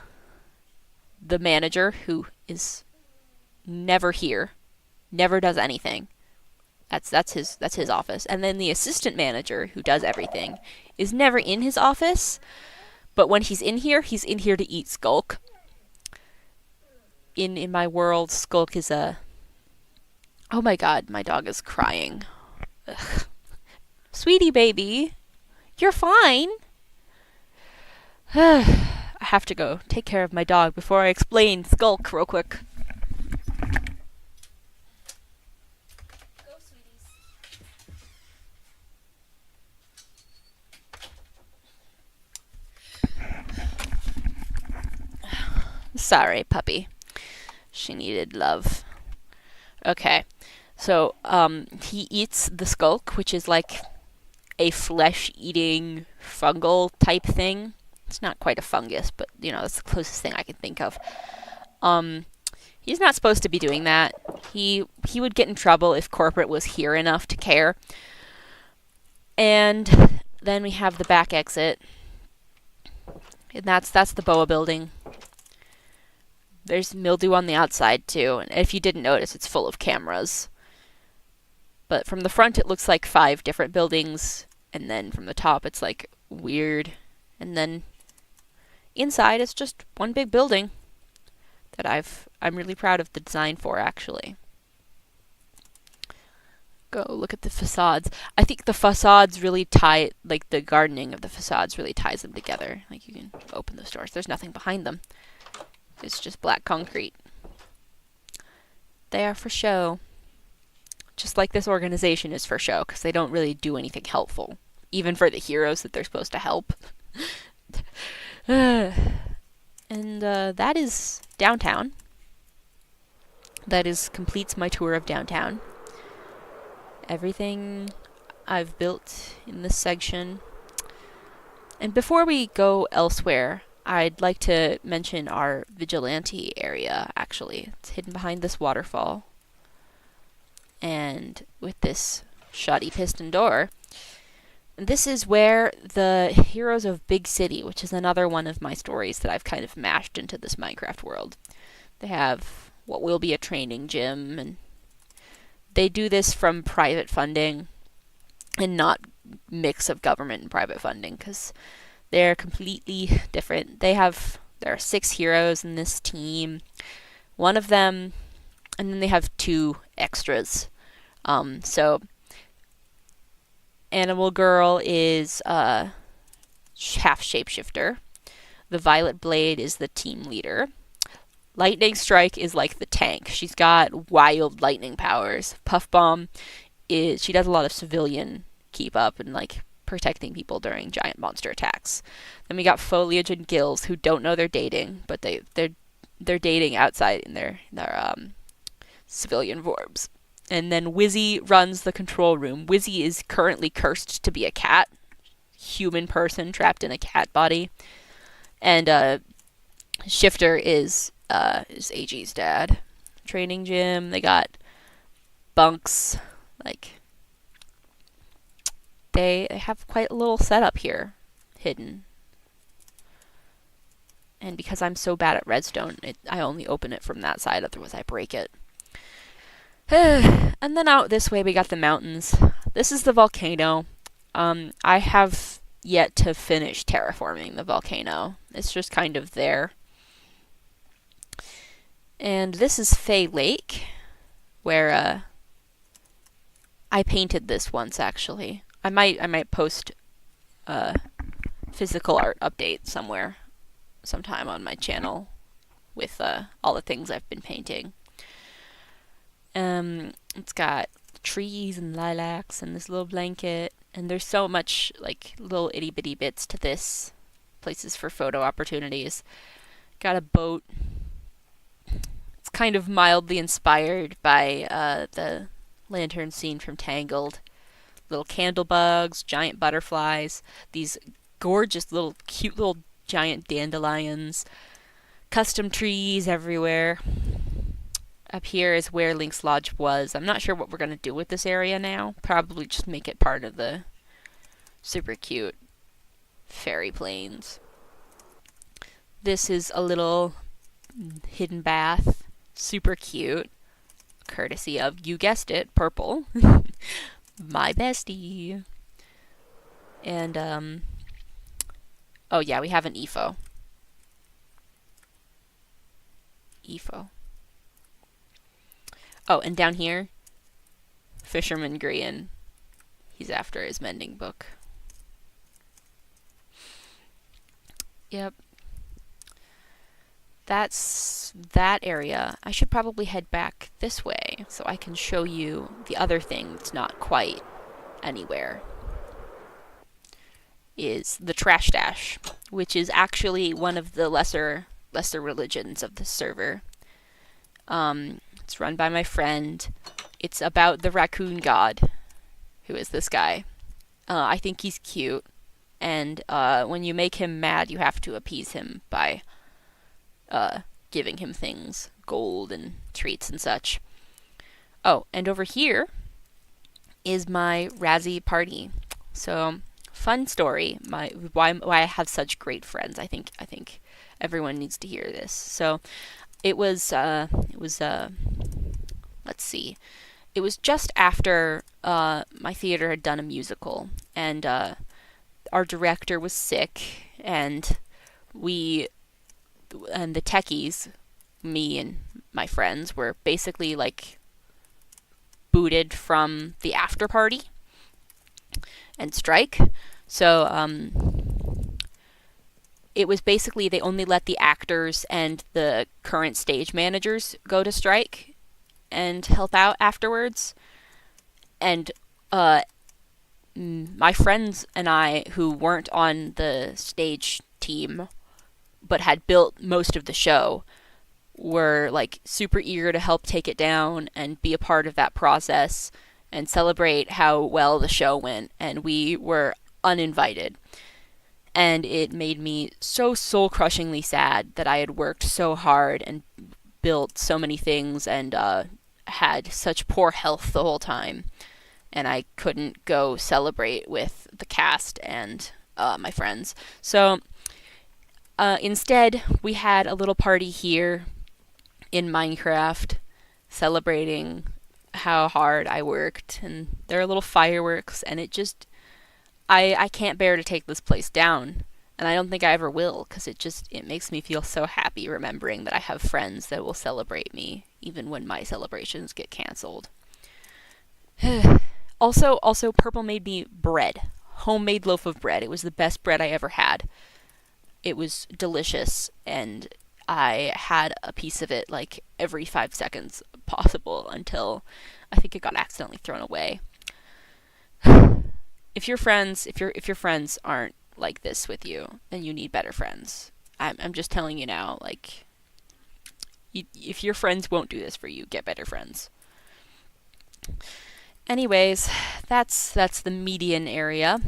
the manager, who is never here, never does anything. That's his office. And then the assistant manager, who does everything, is never in his office. But when he's in here to eat Skulk. In my world, Skulk is a... Oh my god, my dog is crying. Ugh. Sweetie baby, you're fine. I have to go take care of my dog before I explain Skulk real quick. Go, sweeties. Sorry, puppy. She needed love. Okay. So, he eats the Skulk, which is like a flesh-eating fungal type thing. It's not quite a fungus, but, that's the closest thing I can think of. He's not supposed to be doing that. He would get in trouble if corporate was here enough to care. And then we have the back exit. And that's the BOA building. There's mildew on the outside, too. And if you didn't notice, it's full of cameras. But from the front, it looks like 5 different buildings. And then from the top, it's like weird. And then inside, it's just one big building that I'm really proud of the design for, actually. Go look at the facades. I think the facades really tie, like the gardening of the facades really ties them together. Like you can open those doors. There's nothing behind them. It's just black concrete. They are for show. Just like this organization is for show, because they don't really do anything helpful. Even for the heroes that they're supposed to help. And that is downtown. That completes my tour of downtown. Everything I've built in this section. And before we go elsewhere, I'd like to mention our vigilante area, actually. It's hidden behind this waterfall. And with this shoddy piston door. And this is where the heroes of Big City, which is another one of my stories that I've kind of mashed into this Minecraft world. They have what will be a training gym, and they do this from private funding and not mix of government and private funding, because they're completely different. There are 6 heroes in this team. One of them, and then they have 2 extras. So Animal Girl is half shapeshifter. The Violet Blade is the team leader. Lightning Strike is like the tank. She's got wild lightning powers. Puff Bomb she does a lot of civilian keep up and like protecting people during giant monster attacks. Then we got Foliage and Gills, who don't know they're dating, but they're dating outside in their civilian forms. And then Wizzy runs the control room. Wizzy is currently cursed to be a cat, human person trapped in a cat body. And Shifter is AG's dad. Training gym. They got bunks. Like, they have quite a little setup here, hidden. And because I'm so bad at redstone, I only open it from that side, otherwise I break it. And then out this way we got the mountains. This is the volcano. I have yet to finish terraforming the volcano. It's just kind of there. And this is Fay Lake, where I painted this once, actually. I might post a physical art update sometime on my channel with all the things I've been painting. It's got trees and lilacs and this little blanket, and there's so much like little itty bitty bits to this. Places for photo opportunities. Got a boat. It's kind of mildly inspired by the lantern scene from Tangled. Little candle bugs, giant butterflies, these gorgeous little, cute little giant dandelions, custom trees everywhere. Up here is where Link's Lodge was. I'm not sure what we're going to do with this area now. Probably just make it part of the super cute fairy plains. This is a little hidden bath. Super cute. Courtesy of, you guessed it, Purple. My bestie. And, oh yeah, we have an EFO. Oh, and down here, Fisherman Grian. He's after his mending book. Yep. That's that area. I should probably head back this way so I can show you the other thing that's not quite anywhere. Is the Trash Stash, which is actually one of the lesser religions of the server. It's run by my friend. It's about the raccoon god, who is this guy. I think he's cute, and when you make him mad, you have to appease him by giving him things, gold and treats and such. Oh, and over here is my Razzie party. So, fun story. Why I have such great friends. I think everyone needs to hear this. So, it was let's see. It was just after my theater had done a musical, and our director was sick, and the techies, me and my friends, were basically like booted from the after party and strike. So it was basically they only let the actors and the current stage managers go to strike and help out afterwards. And my friends and I, who weren't on the stage team but had built most of the show, were like super eager to help take it down and be a part of that process and celebrate how well the show went, and we were uninvited. And it made me so soul-crushingly sad that I had worked so hard and built so many things and had such poor health the whole time, and I couldn't go celebrate with the cast and my friends. So instead, we had a little party here in Minecraft celebrating how hard I worked, and there are little fireworks, and it just, I can't bear to take this place down, and I don't think I ever will, because it makes me feel so happy remembering that I have friends that will celebrate me even when my celebrations get cancelled. Also, Purple made me bread, homemade loaf of bread. It was the best bread I ever had. It was delicious, and I had a piece of it like every 5 seconds possible until I think it got accidentally thrown away. If your friends aren't like this with you, then you need better friends. I'm just telling you now, like, if your friends won't do this for you, get better friends. Anyways, that's the median area.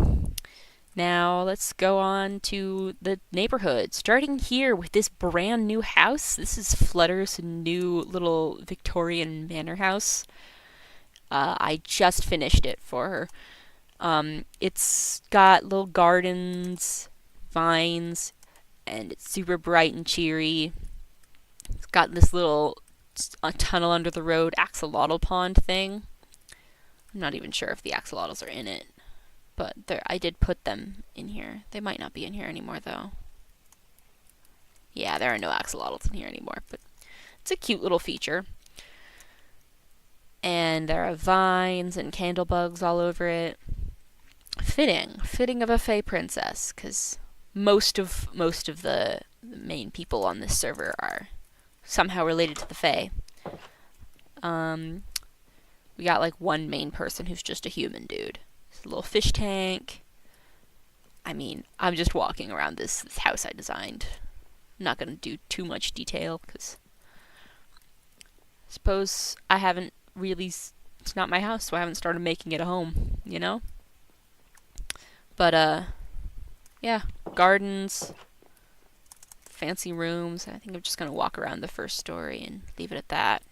Now let's go on to the neighborhood, starting here with this brand new house. This is Flutter's new little Victorian manor house. I just finished it for her. It's got little gardens, vines, and it's super bright and cheery. It's got this little tunnel under the road axolotl pond thing. I'm not even sure if the axolotls are in it, but I did put them in here. They might not be in here anymore, though. Yeah, there are no axolotls in here anymore, but it's a cute little feature. And there are vines and candle bugs all over it. Fitting of a Fae princess, because most of the main people on this server are somehow related to the Fae. We got like one main person who's just a human dude. It's a little fish tank. I mean, I'm just walking around this house I designed. I'm not gonna do too much detail because Suppose I haven't really. It's not my house, so I haven't started making it a home, you know? But, yeah. Gardens, fancy rooms. I think I'm just gonna walk around the first story and leave it at that.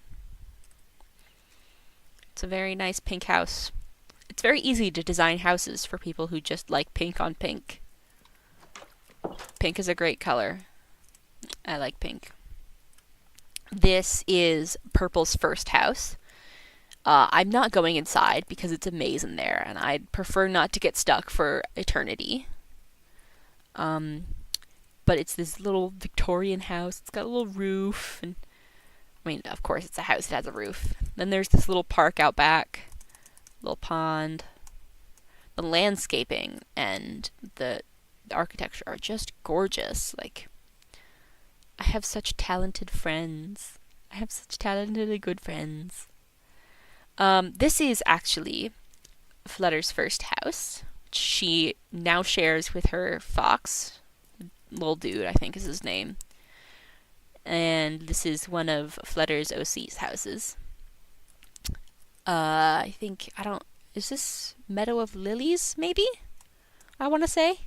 It's a very nice pink house. It's very easy to design houses for people who just like pink on pink. Pink is a great color. I like pink. This is Purple's first house. I'm not going inside because it's a maze in there, and I'd prefer not to get stuck for eternity. But it's this little Victorian house. It's got a little roof, and I mean, of course, it's a house that has a roof. Then there's this little park out back, little pond. The landscaping and the architecture are just gorgeous. Like, I have such talented friends. I have such talented and good friends. This is actually Flutter's first house. She now shares with her fox. Little dude, I think is his name. And this is one of Flutter's OC's houses. I think, I don't, is this Meadow of Lilies, maybe? I want to say.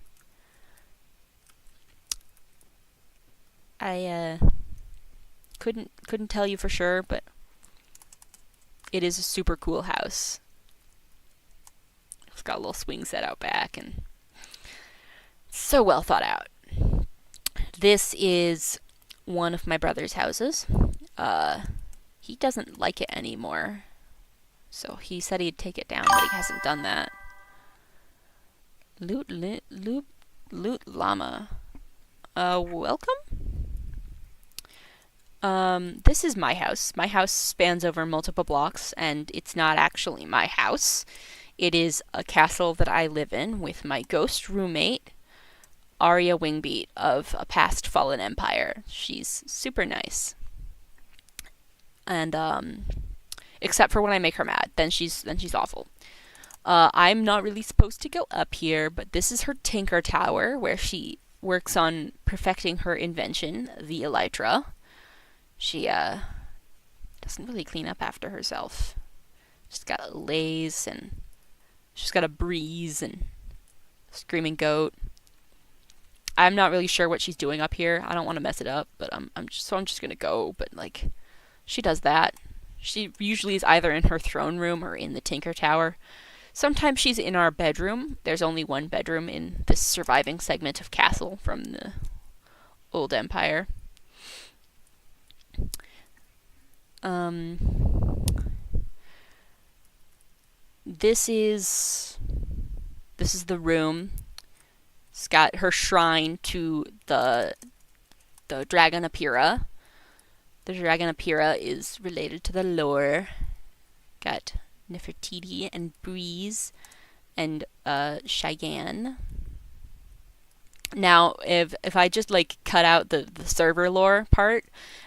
I, couldn't tell you for sure, but it is a super cool house. It's got a little swing set out back, and so well thought out. This is one of my brother's houses. He doesn't like it anymore, so he said he'd take it down, but he hasn't done that. Loot Llama. Welcome? This is my house. My house spans over multiple blocks, and it's not actually my house. It is a castle that I live in with my ghost roommate, Arya Wingbeat of a past fallen empire. She's super nice. And, except for when I make her mad, then she's awful. I'm not really supposed to go up here, but this is her Tinker Tower, where she works on perfecting her invention, the Elytra. She, doesn't really clean up after herself. She's got a laze, and she's got a breeze, and a screaming goat. I'm not really sure what she's doing up here. I don't want to mess it up, but I'm just gonna go. But like, she does that. She usually is either in her throne room or in the Tinker Tower. Sometimes she's in our bedroom. There's only one bedroom in this surviving segment of castle from the old empire. This is the room. It's got her shrine to the Dragon Apira. The Dragon Apira is related to the lore. Got Nefertiti and Breeze and Cheyenne. Now, if I just like cut out the server lore part,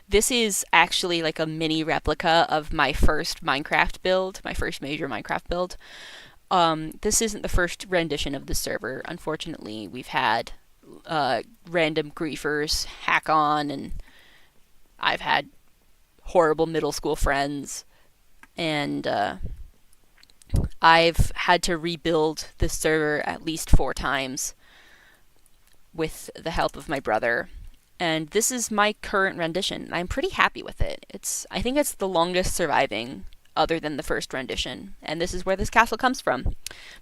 this is actually like a mini replica of my first Minecraft build, my first major Minecraft build. This isn't the first rendition of the server. Unfortunately, we've had random griefers hack on, and I've had horrible middle school friends, and I've had to rebuild this server at least 4 times with the help of my brother. And this is my current rendition. I'm pretty happy with it. I think it's the longest surviving other than the first rendition. And this is where this castle comes from.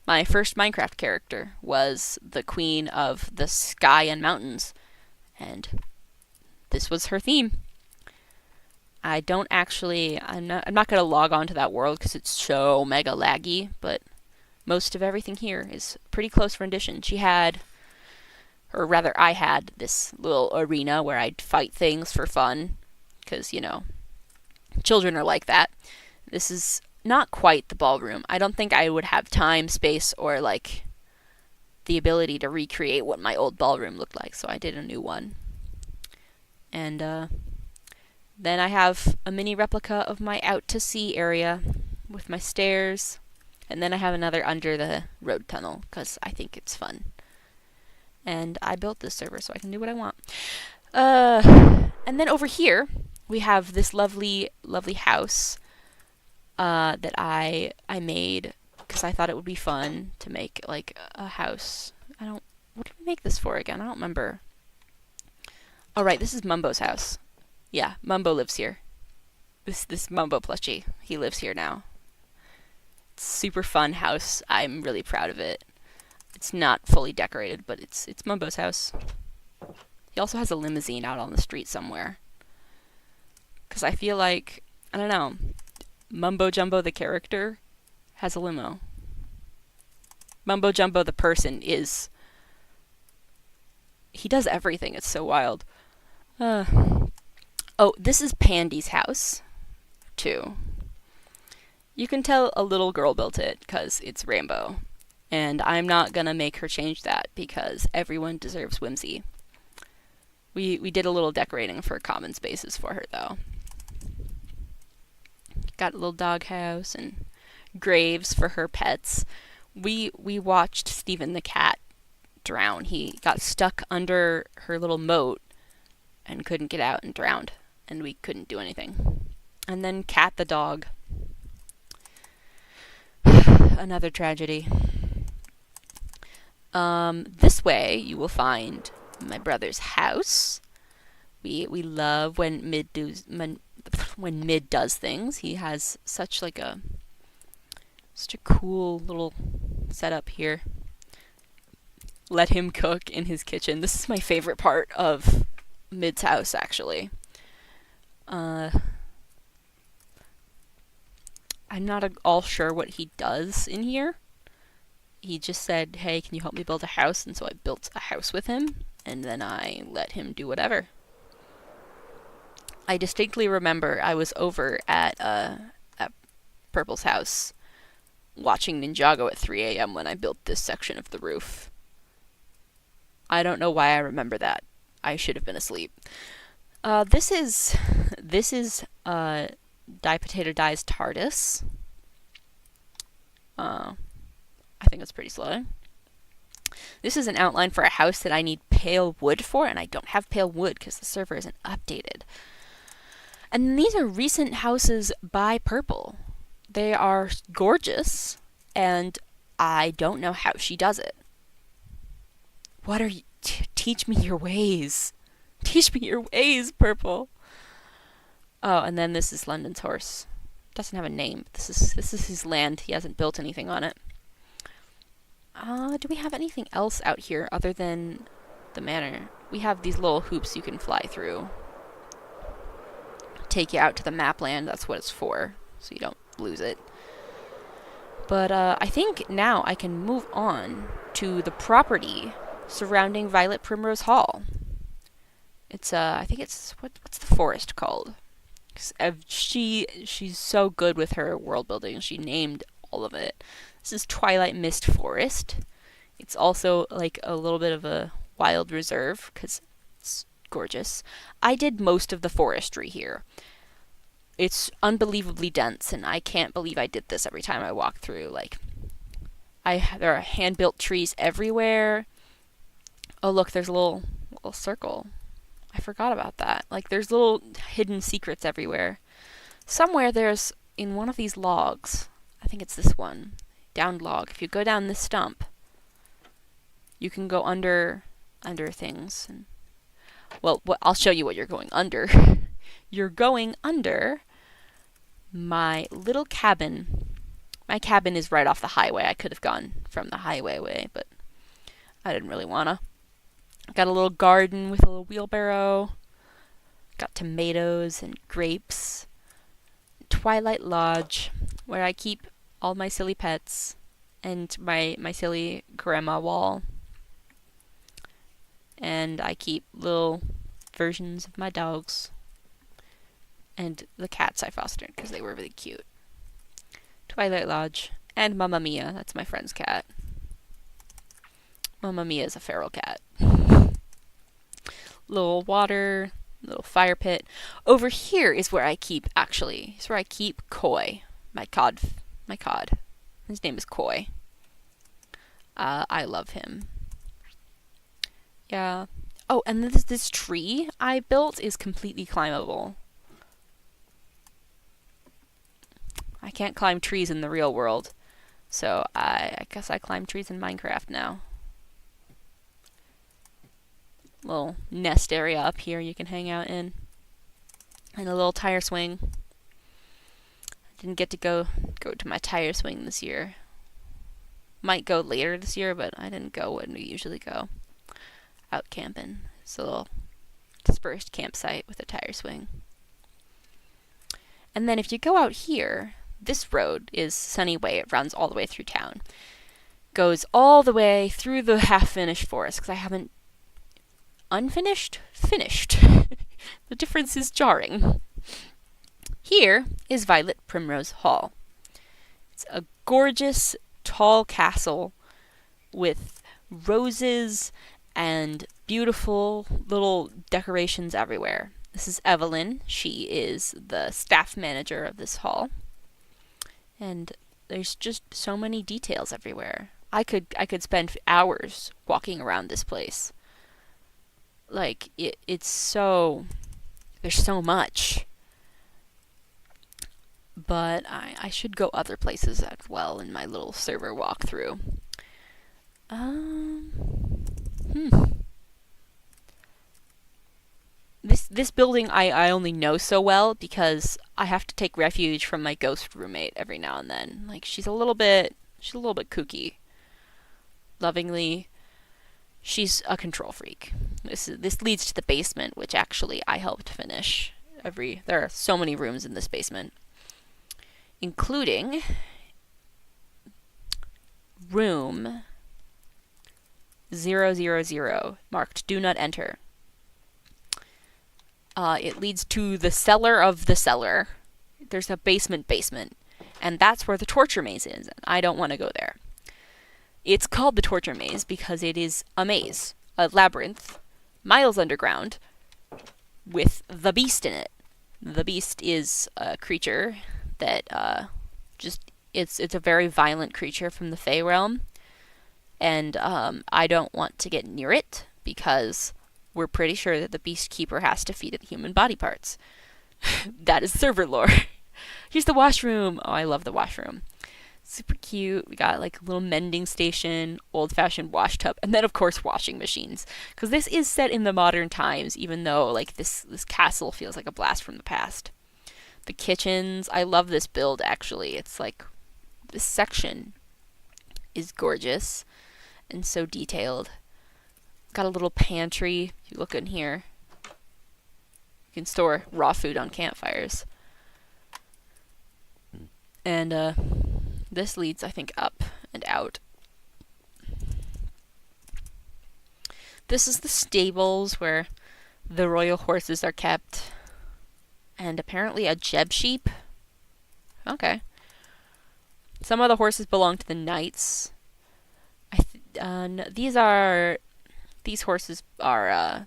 My first Minecraft character was the queen of the sky and mountains. And this was her theme. I'm not going to log on to that world because it's so mega laggy, but most of everything here is pretty close rendition. I had this little arena where I'd fight things for fun, because, children are like that. This is not quite the ballroom. I don't think I would have time, space, or, the ability to recreate what my old ballroom looked like, so I did a new one. And, then I have a mini replica of my out-to-sea area with my stairs, and then I have another under the road tunnel, because I think it's fun. And I built this server so I can do what I want. And then over here, we have this lovely, lovely house that I made because I thought it would be fun to make like a house. I don't. What did we make this for again? I don't remember. Oh right, this is Mumbo's house. Yeah, Mumbo lives here. This Mumbo plushie, he lives here now. It's a super fun house. I'm really proud of it. It's not fully decorated, but it's Mumbo's house. He also has a limousine out on the street somewhere. Because I feel like, I don't know, Mumbo Jumbo the character has a limo. Mumbo Jumbo the person is. He does everything. It's so wild. Oh, this is Pandy's house, too. You can tell a little girl built it because it's rainbow. And I'm not gonna make her change that because everyone deserves whimsy. We did a little decorating for common spaces for her, though. Got a little doghouse and graves for her pets. We watched Stephen the cat drown. He got stuck under her little moat and couldn't get out and drowned, and we couldn't do anything. And then Cat the dog. Another tragedy. This way you will find my brother's house. We love when Mid does things. He has such a cool little setup here. Let him cook in his kitchen. This is my favorite part of Mid's house, actually. I'm not all sure what he does in here. He just said, hey, can you help me build a house? And so I built a house with him, and then I let him do whatever. I distinctly remember I was over at Purple's house watching Ninjago at 3 a.m. when I built this section of the roof. I don't know why I remember that. I should have been asleep. This is Die Potato Die's TARDIS. I think it's pretty slow. This is an outline for a house that I need pale wood for, and I don't have pale wood because the server isn't updated. And these are recent houses by Purple. They are gorgeous, and I don't know how she does it. What are you... Teach me your ways. Teach me your ways, Purple. Oh, and then this is London's horse. Doesn't have a name. This is his land. He hasn't built anything on it. Do we have anything else out here other than the manor? We have these little hoops you can fly through. Take you out to the map land. That's what it's for, so you don't lose it. But I think now I can move on to the property surrounding Violet Primrose Hall. It's I think it's what's the forest called? She's so good with her world building. She named all of it. This is Twilight Mist Forest. It's also like a little bit of a wild reserve because it's gorgeous. I did most of the forestry here. It's unbelievably dense, and I can't believe I did this every time I walk through. There are hand-built trees everywhere. Oh look, there's a little circle. I forgot about that. There's little hidden secrets everywhere. Somewhere there's, in one of these logs, I think it's this one, downed log. If you go down this stump, you can go under things. I'll show you what you're going under. You're going under my little cabin. My cabin is right off the highway. I could have gone from the highway way, but I didn't really wanna. Got a little garden with a little wheelbarrow. Got tomatoes and grapes. Twilight Lodge, where I keep all my silly pets, and my silly grandma wall. And I keep little versions of my dogs. And the cats I fostered because they were really cute. Twilight Lodge. And Mamma Mia, that's my friend's cat. Mamma Mia is a feral cat. Little water, little fire pit. Over here is where I keep, actually. It's where I keep Koi. My cod. His name is Koi. I love him. Yeah. Oh, and this tree I built is completely climbable. I can't climb trees in the real world. So I guess I climb trees in Minecraft now. Little nest area up here you can hang out in. And a little tire swing. I didn't get to go to my tire swing this year. Might go later this year, but I didn't go when we usually go out camping. It's a little dispersed campsite with a tire swing. And then if you go out here, this road is Sunny Way. It runs all the way through town. Goes all the way through the half-finished forest, because I haven't finished. The difference is jarring. Here is Violet Primrose Hall. It's a gorgeous, tall castle with roses and beautiful little decorations everywhere. This is Evelyn. She is the staff manager of this hall. And there's just so many details everywhere. I could spend hours walking around this place. Like, it's so... There's so much. But I should go other places as well in my little server walkthrough. This building I only know so well because I have to take refuge from my ghost roommate every now and then. Like, she's a little bit kooky. Lovingly, she's a control freak. This leads to the basement, which actually I helped finish. There are so many rooms in this basement, including room 000 marked "Do Not Enter." It leads to the cellar of the cellar. There's a basement, and that's where the torture maze is. And I don't want to go there. It's called the torture maze because it is a maze, a labyrinth, miles underground, with the beast in it. The beast is a creature that it's a very violent creature from the Fey realm, and I don't want to get near it because we're pretty sure that the beast keeper has to feed it human body parts. That is server lore. Here's the washroom. Oh, I love the washroom. Super cute. We got like a little mending station, old-fashioned wash tub, and then of course washing machines. Because this is set in the modern times, even though like this castle feels like a blast from the past. The kitchens. I love this build actually. It's like this section is gorgeous and so detailed. Got a little pantry. If you look in here, you can store raw food on campfires. And this leads, I think, up and out. This is the stables where the royal horses are kept. And apparently a Jeb sheep. Okay. Some of the horses belong to the knights. These horses are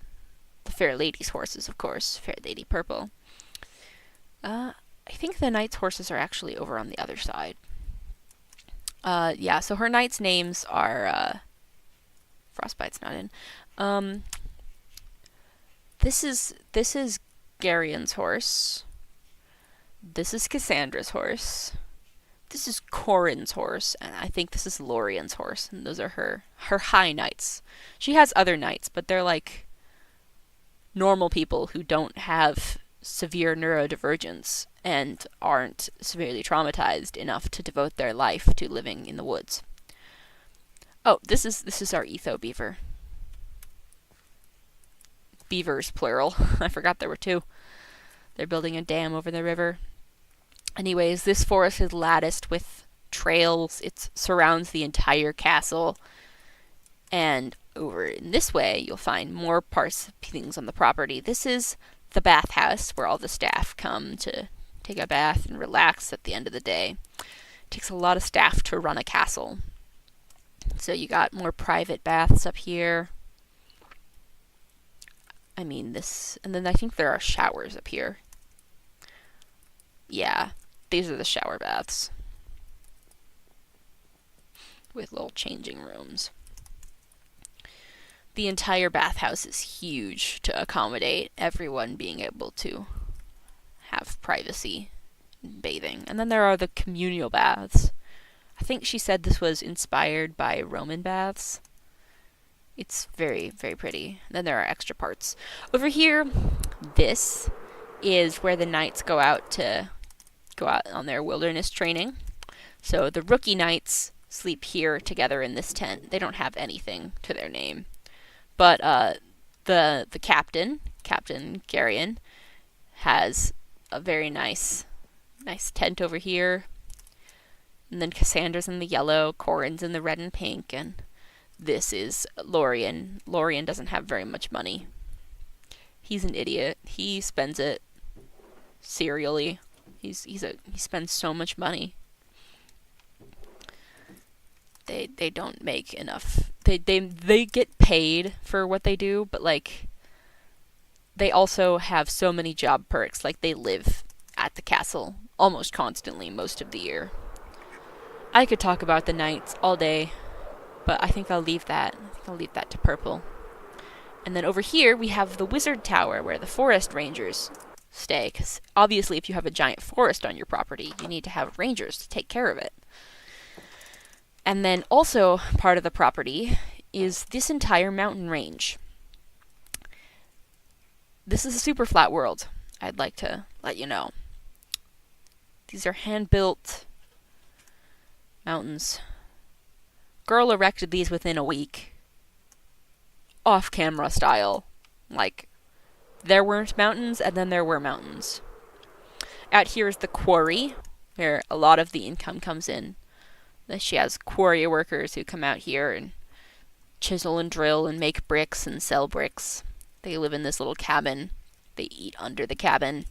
the Fair Lady's horses, of course. Fair Lady Purple. I think the knight's horses are actually over on the other side. Yeah, so her knights' names are, Frostbite's not in. This is Garion's horse. This is Cassandra's horse. This is Corin's horse, and I think this is Lorien's horse, and those are her high knights. She has other knights, but they're like normal people who don't have severe neurodivergence and aren't severely traumatized enough to devote their life to living in the woods. Oh, this is our Etho beaver. Beavers, plural. I forgot there were two. They're building a dam over the river. Anyways, this forest is latticed with trails. It surrounds the entire castle. And over in this way, you'll find more parts, things on the property. This is the bathhouse where all the staff come to take a bath and relax at the end of the day. It takes a lot of staff to run a castle. So you got more private baths up here. I mean, this... And then I think there are showers up here. Yeah, these are the shower baths. With little changing rooms. The entire bathhouse is huge to accommodate everyone being able to have privacy bathing. And then there are the communal baths. I think she said this was inspired by Roman baths. It's very, very pretty. Then there are extra parts. Over here, this is where the knights go out on their wilderness training. So the rookie knights sleep here together in this tent. They don't have anything to their name. But the captain, Captain Garion, has a very nice tent over here. And then Cassandra's in the yellow, Corin's in the red and pink, and this is Lorien. Lorien doesn't have very much money. He's an idiot. He spends it serially. He spends so much money. They don't make enough. They get paid for what they do, but like they also have so many job perks. Like they live at the castle almost constantly most of the year. I could talk about the knights all day, but I think I'll leave that. To Purple. And then over here we have the wizard tower where the forest rangers stay, because obviously if you have a giant forest on your property, you need to have rangers to take care of it. And then also part of the property is this entire mountain range. This is a super flat world, I'd like to let you know. These are hand-built mountains. Girl erected these within a week. Off-camera style. Like, there weren't mountains, and then there were mountains. Out here is the quarry, where a lot of the income comes in. She has quarry workers who come out here and chisel and drill and make bricks and sell bricks. They live in this little cabin. They eat under the cabin.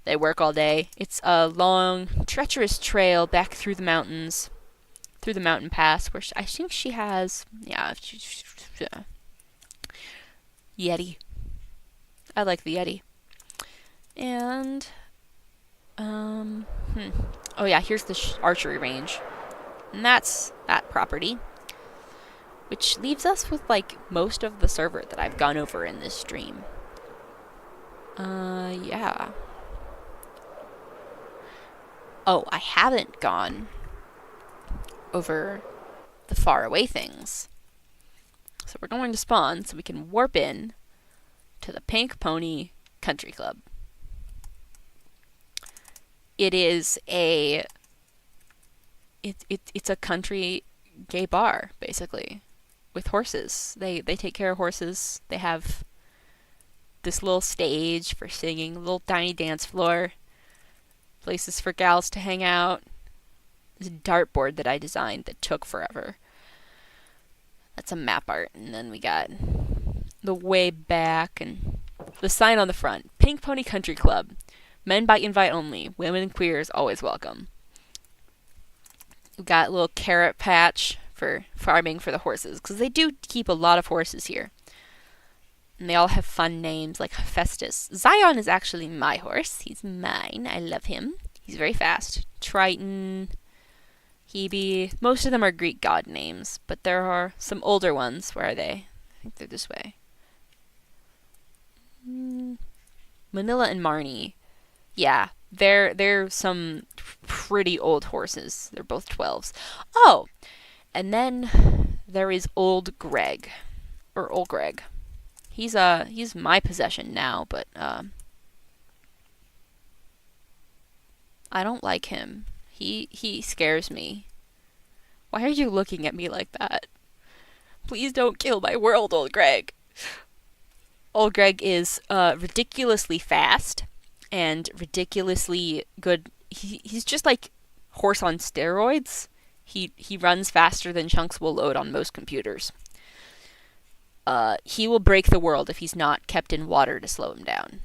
They work all day. It's a long, treacherous trail back through the mountains, through the mountain pass, where I think she has, Yeti. I like the Yeti. And, oh yeah, here's the archery range. And that's that property. Which leaves us with, like, most of the server that I've gone over in this stream. Yeah. Oh, I haven't gone over the faraway things. So we're going to spawn so we can warp in to the Pink Pony Country Club. It is it's a country gay bar, basically, with horses. They take care of horses. They have this little stage for singing, a little tiny dance floor, places for gals to hang out. This dartboard that I designed that took forever. That's a map art. And then we got the way back and the sign on the front. Pink Pony Country Club. Men by invite only. Women and queers always welcome. We got a little carrot patch for farming for the horses, because they do keep a lot of horses here. And they all have fun names, like Hephaestus. Zion is actually my horse. He's mine. I love him. He's very fast. Triton, Hebe. Most of them are Greek god names, but there are some older ones. Where are they? I think they're this way. Manila and Marnie. Yeah, they're some pretty old horses. They're both 12s. Oh, and then there is Old Greg, or Old Greg. He's my possession now, but I don't like him. He scares me. Why are you looking at me like that? Please don't kill my world, Old Greg. Old Greg is ridiculously fast and ridiculously good. He's just like horse on steroids. He runs faster than chunks will load on most computers. He will break the world if he's not kept in water to slow him down.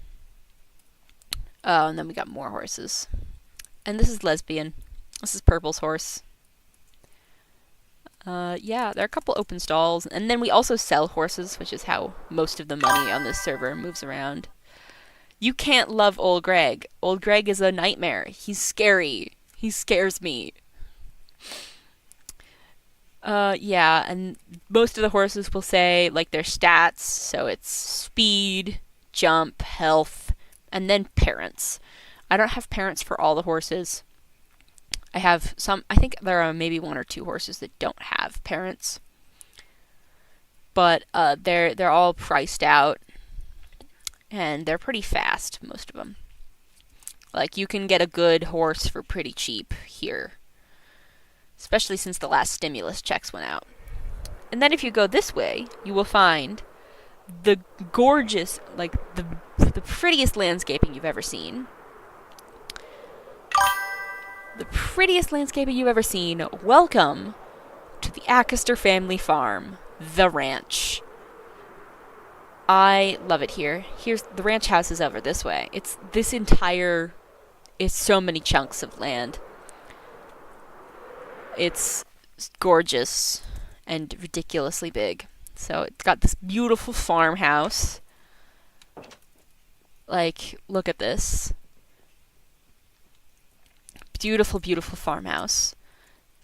And then we got more horses. And this is Lesbian. This is Purple's horse. Yeah, there are a couple open stalls. And then we also sell horses, which is how most of the money on this server moves around. You can't love Old Greg. Old Greg is a nightmare. He's scary. He scares me. Yeah, and most of the horses will say, like, their stats. So it's speed, jump, health, and then parents. I don't have parents for all the horses. I have some, I think there are maybe 1 or 2 horses that don't have parents. But they're all priced out, and they're pretty fast, most of them. Like, you can get a good horse for pretty cheap here, especially since the last stimulus checks went out. And then if you go this way, you will find the gorgeous, like the prettiest landscaping you've ever seen. The prettiest landscaping you've ever seen. Welcome to the Accuster family farm, the ranch. I love it here. Here's the ranch house is over this way. It's so many chunks of land. It's gorgeous and ridiculously big. So it's got this beautiful farmhouse. Like, look at this. Beautiful, beautiful farmhouse.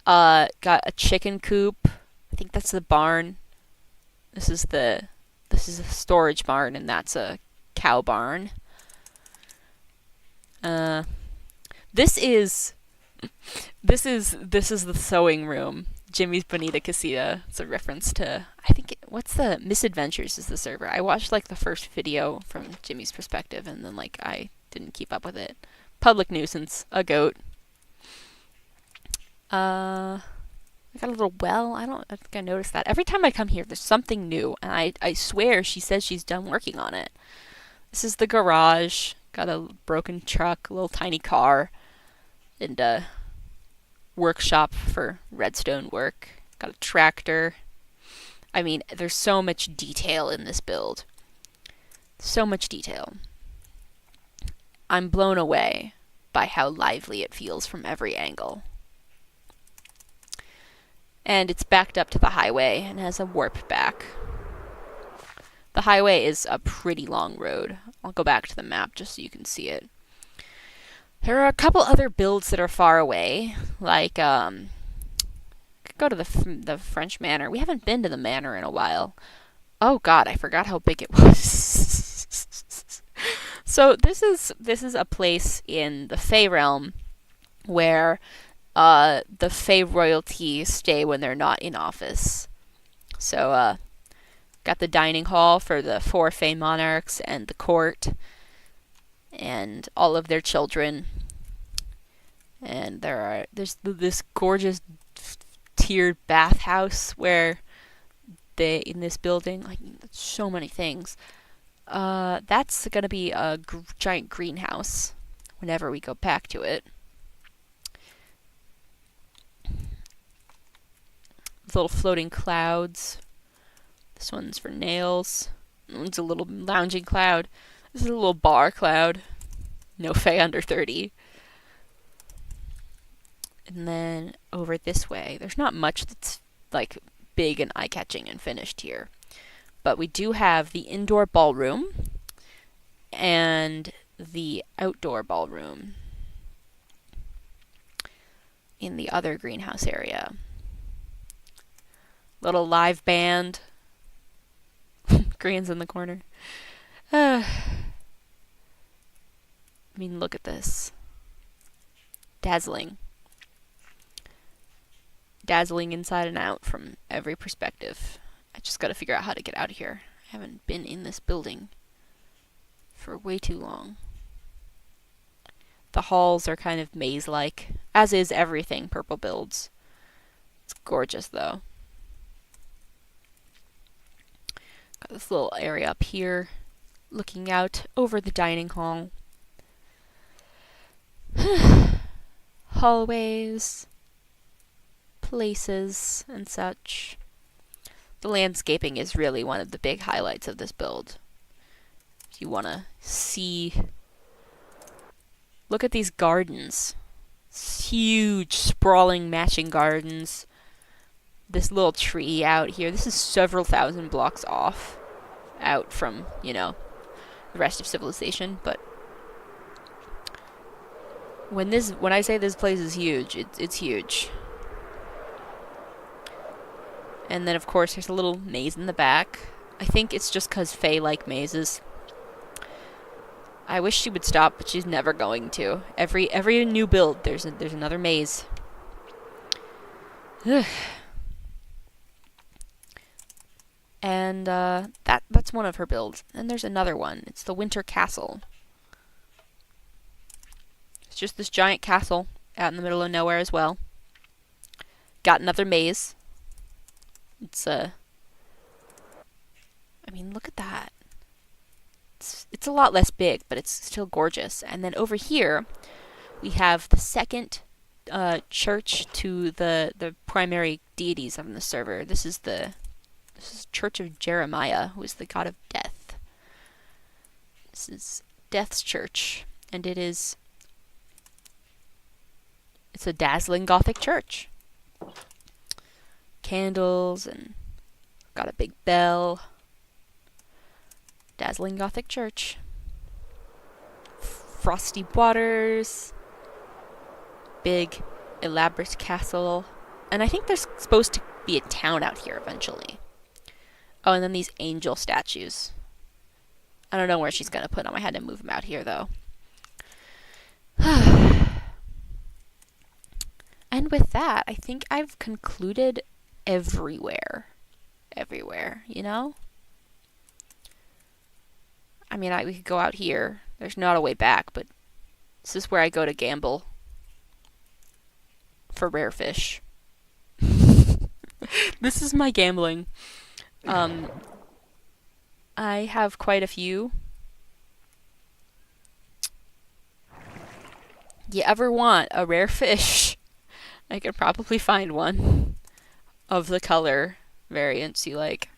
Got a chicken coop. I think that's the barn. This is a storage barn, and that's a cow barn. This is the sewing room. Jimmy's Bonita Casita. It's a reference to, I think, what's the Misadventures is the server. I watched like the first video from Jimmy's perspective, and then like I didn't keep up with it. Public nuisance. A goat. I got a little well. I think I noticed that. Every time I come here, there's something new, and I swear she says she's done working on it. This is the garage. Got a broken truck, a little tiny car, and a workshop for redstone work. Got a tractor. I mean, there's so much detail in this build. So much detail. I'm blown away by how lively it feels from every angle. And it's backed up to the highway and has a warp back. The highway is a pretty long road. I'll go back to the map just so you can see it. There are a couple other builds that are far away, like could go to the French Manor. We haven't been to the manor in a while. Oh God, I forgot how big it was. So this is a place in the Fey realm where the Fey royalty stay when they're not in office. So got the dining hall for the 4 Fey monarchs and the court and all of their children. And there's this gorgeous tiered bathhouse where in this building, like so many things. That's gonna be a giant greenhouse whenever we go back to it. Little floating clouds. This one's for nails. This one's a little lounging cloud. This is a little bar cloud. No Fey under 30. And then over this way, there's not much that's like big and eye-catching and finished here. But we do have the indoor ballroom and the outdoor ballroom in the other greenhouse area. Little live band. Green's in the corner. I mean, look at this. Dazzling. Dazzling inside and out from every perspective. I just gotta figure out how to get out of here. I haven't been in this building for way too long. The halls are kind of maze-like, as is everything Purple builds. It's gorgeous, though. Got this little area up here, looking out over the dining hall. Hallways, places, and such. The landscaping is really one of the big highlights of this build. If you want to see... Look at these gardens. Huge, sprawling, matching gardens. This little tree out here. This is several thousand blocks off. Out from, the rest of civilization. But when I say this place is huge, it's huge. And then, of course, there's a little maze in the back. I think it's just because Fae like mazes. I wish she would stop, but she's never going to. Every new build, there's another maze. And that's one of her builds. And there's another one. It's the Winter Castle. It's just this giant castle out in the middle of nowhere as well. Got another maze. It's I mean, look at that. It's a lot less big, but it's still gorgeous. And then over here, we have the second church to the primary deities on the server. This is Church of Jeremiah, who is the god of death. This is Death's church, and it's a dazzling Gothic church. Candles, and got a big bell. Dazzling Gothic church. Frosty waters. Big, elaborate castle. And I think there's supposed to be a town out here eventually. Oh, and then these angel statues. I don't know where she's going to put them. I had to move them out here, though. And with that, I think I've concluded everywhere. Everywhere, you know? I mean, we could go out here. There's not a way back, but this is where I go to gamble for rare fish. This is my gambling. I have quite a few. You ever want a rare fish? I could probably find one of the color variants you like.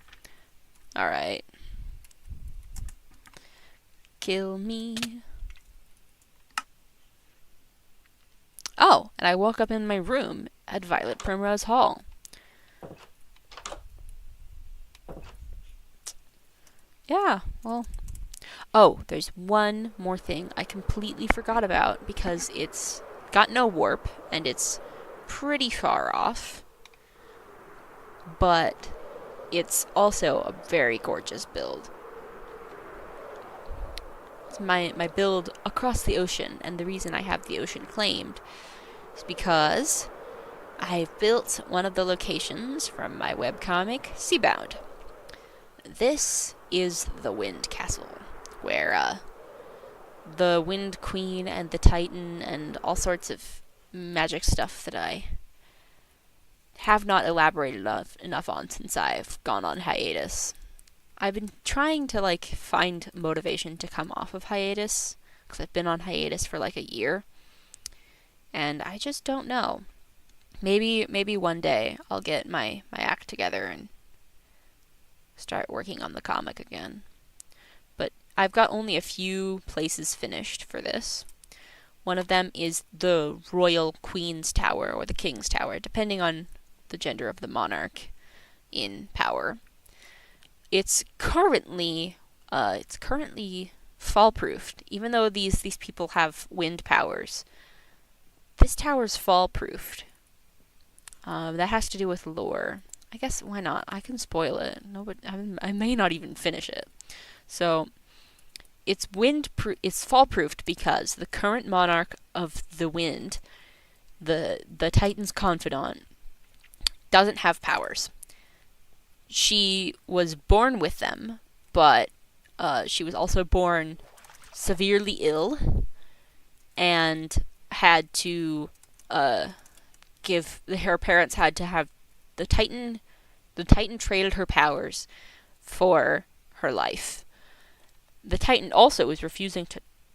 Alright. Kill me. Oh, and I woke up in my room at Violet Primrose Hall. Yeah, well. Oh, there's one more thing I completely forgot about because it's got no warp and it's pretty far off. But it's also a very gorgeous build. It's my build across the ocean, and the reason I have the ocean claimed is because I've built one of the locations from my webcomic, Seabound. This is the Wind Castle, where the Wind Queen and the Titan and all sorts of magic stuff that I have not elaborated enough on since I've gone on hiatus. I've been trying to find motivation to come off of hiatus, because I've been on hiatus for a year, and I just don't know. Maybe one day I'll get my act together and start working on the comic again. But I've got only a few places finished for this. One of them is the Royal Queen's Tower, or the King's Tower, depending on the gender of the monarch in power. It's currently fall-proofed, even though these people have wind powers. This tower's fall-proofed. That has to do with lore. I guess why not? I can spoil it. No, but I may not even finish it. So it's fall-proofed because the current monarch of the wind, the Titan's confidant, doesn't have powers. She was born with them, but she was also born severely ill and had to her parents had to have the Titan traded her powers for her life. The Titan also was refusing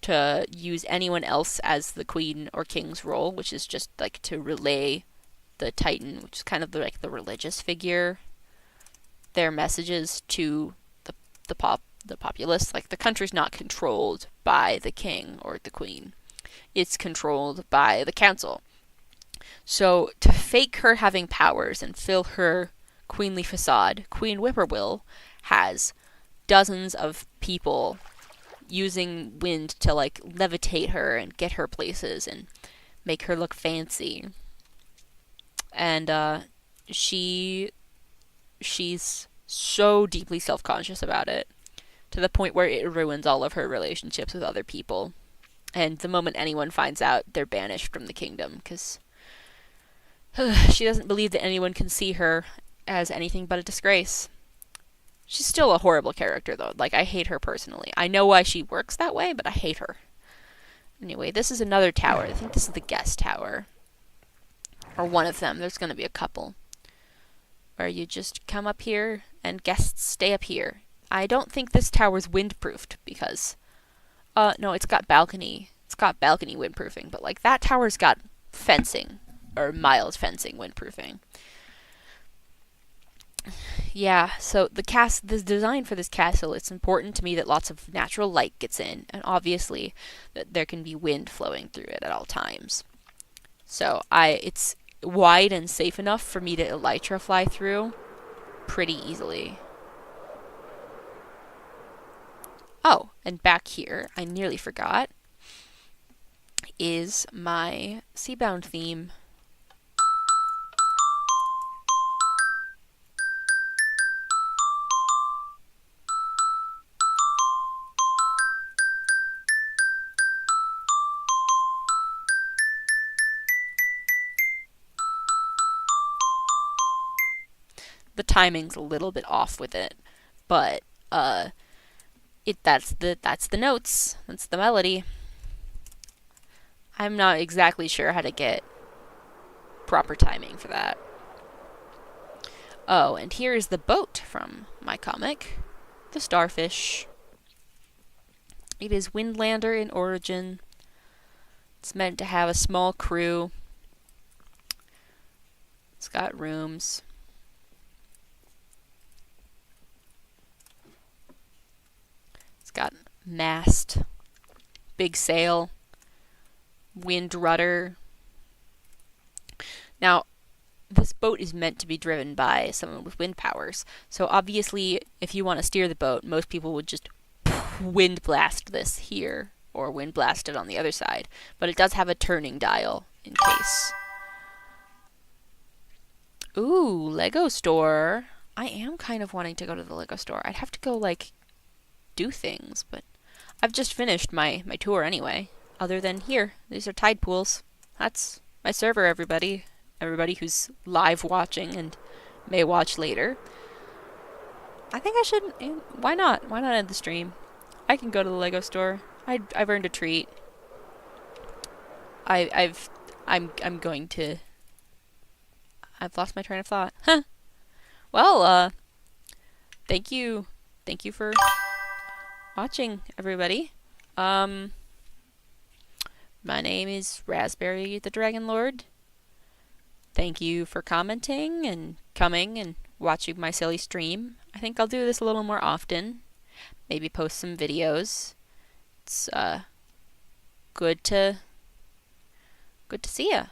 to use anyone else as the queen or king's role, which is just to relay the Titan, which is kind of the religious figure, their messages to the populace. The country's not controlled by the king or the queen. It's controlled by the council. So to fake her having powers and fill her queenly facade, Queen Whippoorwill has dozens of people using wind to levitate her and get her places and make her look fancy. And she's so deeply self-conscious about it, to the point where it ruins all of her relationships with other people. And the moment anyone finds out, they're banished from the kingdom, because she doesn't believe that anyone can see her as anything but a disgrace. She's still a horrible character, though. Like, I hate her personally. I know why she works that way, but I hate her. Anyway, this is another tower. I think this is the guest tower. Or one of them. There's going to be a couple. Where you just come up here, and guests stay up here. I don't think this tower's windproofed, because... no, it's got balcony. It's got balcony windproofing, but, like, that tower's got fencing. Or mild fencing windproofing. Yeah, so the design for this castle, it's important to me that lots of natural light gets in, and obviously that there can be wind flowing through it at all times. So it's wide and safe enough for me to elytra fly through pretty easily. Oh, and back here, I nearly forgot, is my Seabound theme. The timing's a little bit off with it, but that's the notes. That's the melody. I'm not exactly sure how to get proper timing for that. Oh, and here is the boat from my comic, the Starfish. It is Windlander in origin. It's meant to have a small crew. It's got rooms. Got mast, big sail, wind rudder. Now, this boat is meant to be driven by someone with wind powers. So obviously, if you want to steer the boat, most people would just wind blast this here, or wind blast it on the other side. But it does have a turning dial in case. Ooh, Lego store. I am kind of wanting to go to the Lego store. I'd have to go, like, do things, but I've just finished my tour anyway. Other than here, these are tide pools. That's my server, everybody who's live watching and may watch later. I think I should. Why not end the stream? I can go to the Lego store. I've earned a treat. I'm going to. I've lost my train of thought. Huh. Well, thank you for watching, everybody. My name is Raspberry the Dragon Lord. Thank you for commenting and coming and watching my silly stream. I think I'll do this a little more often. Maybe post some videos. It's good to see ya.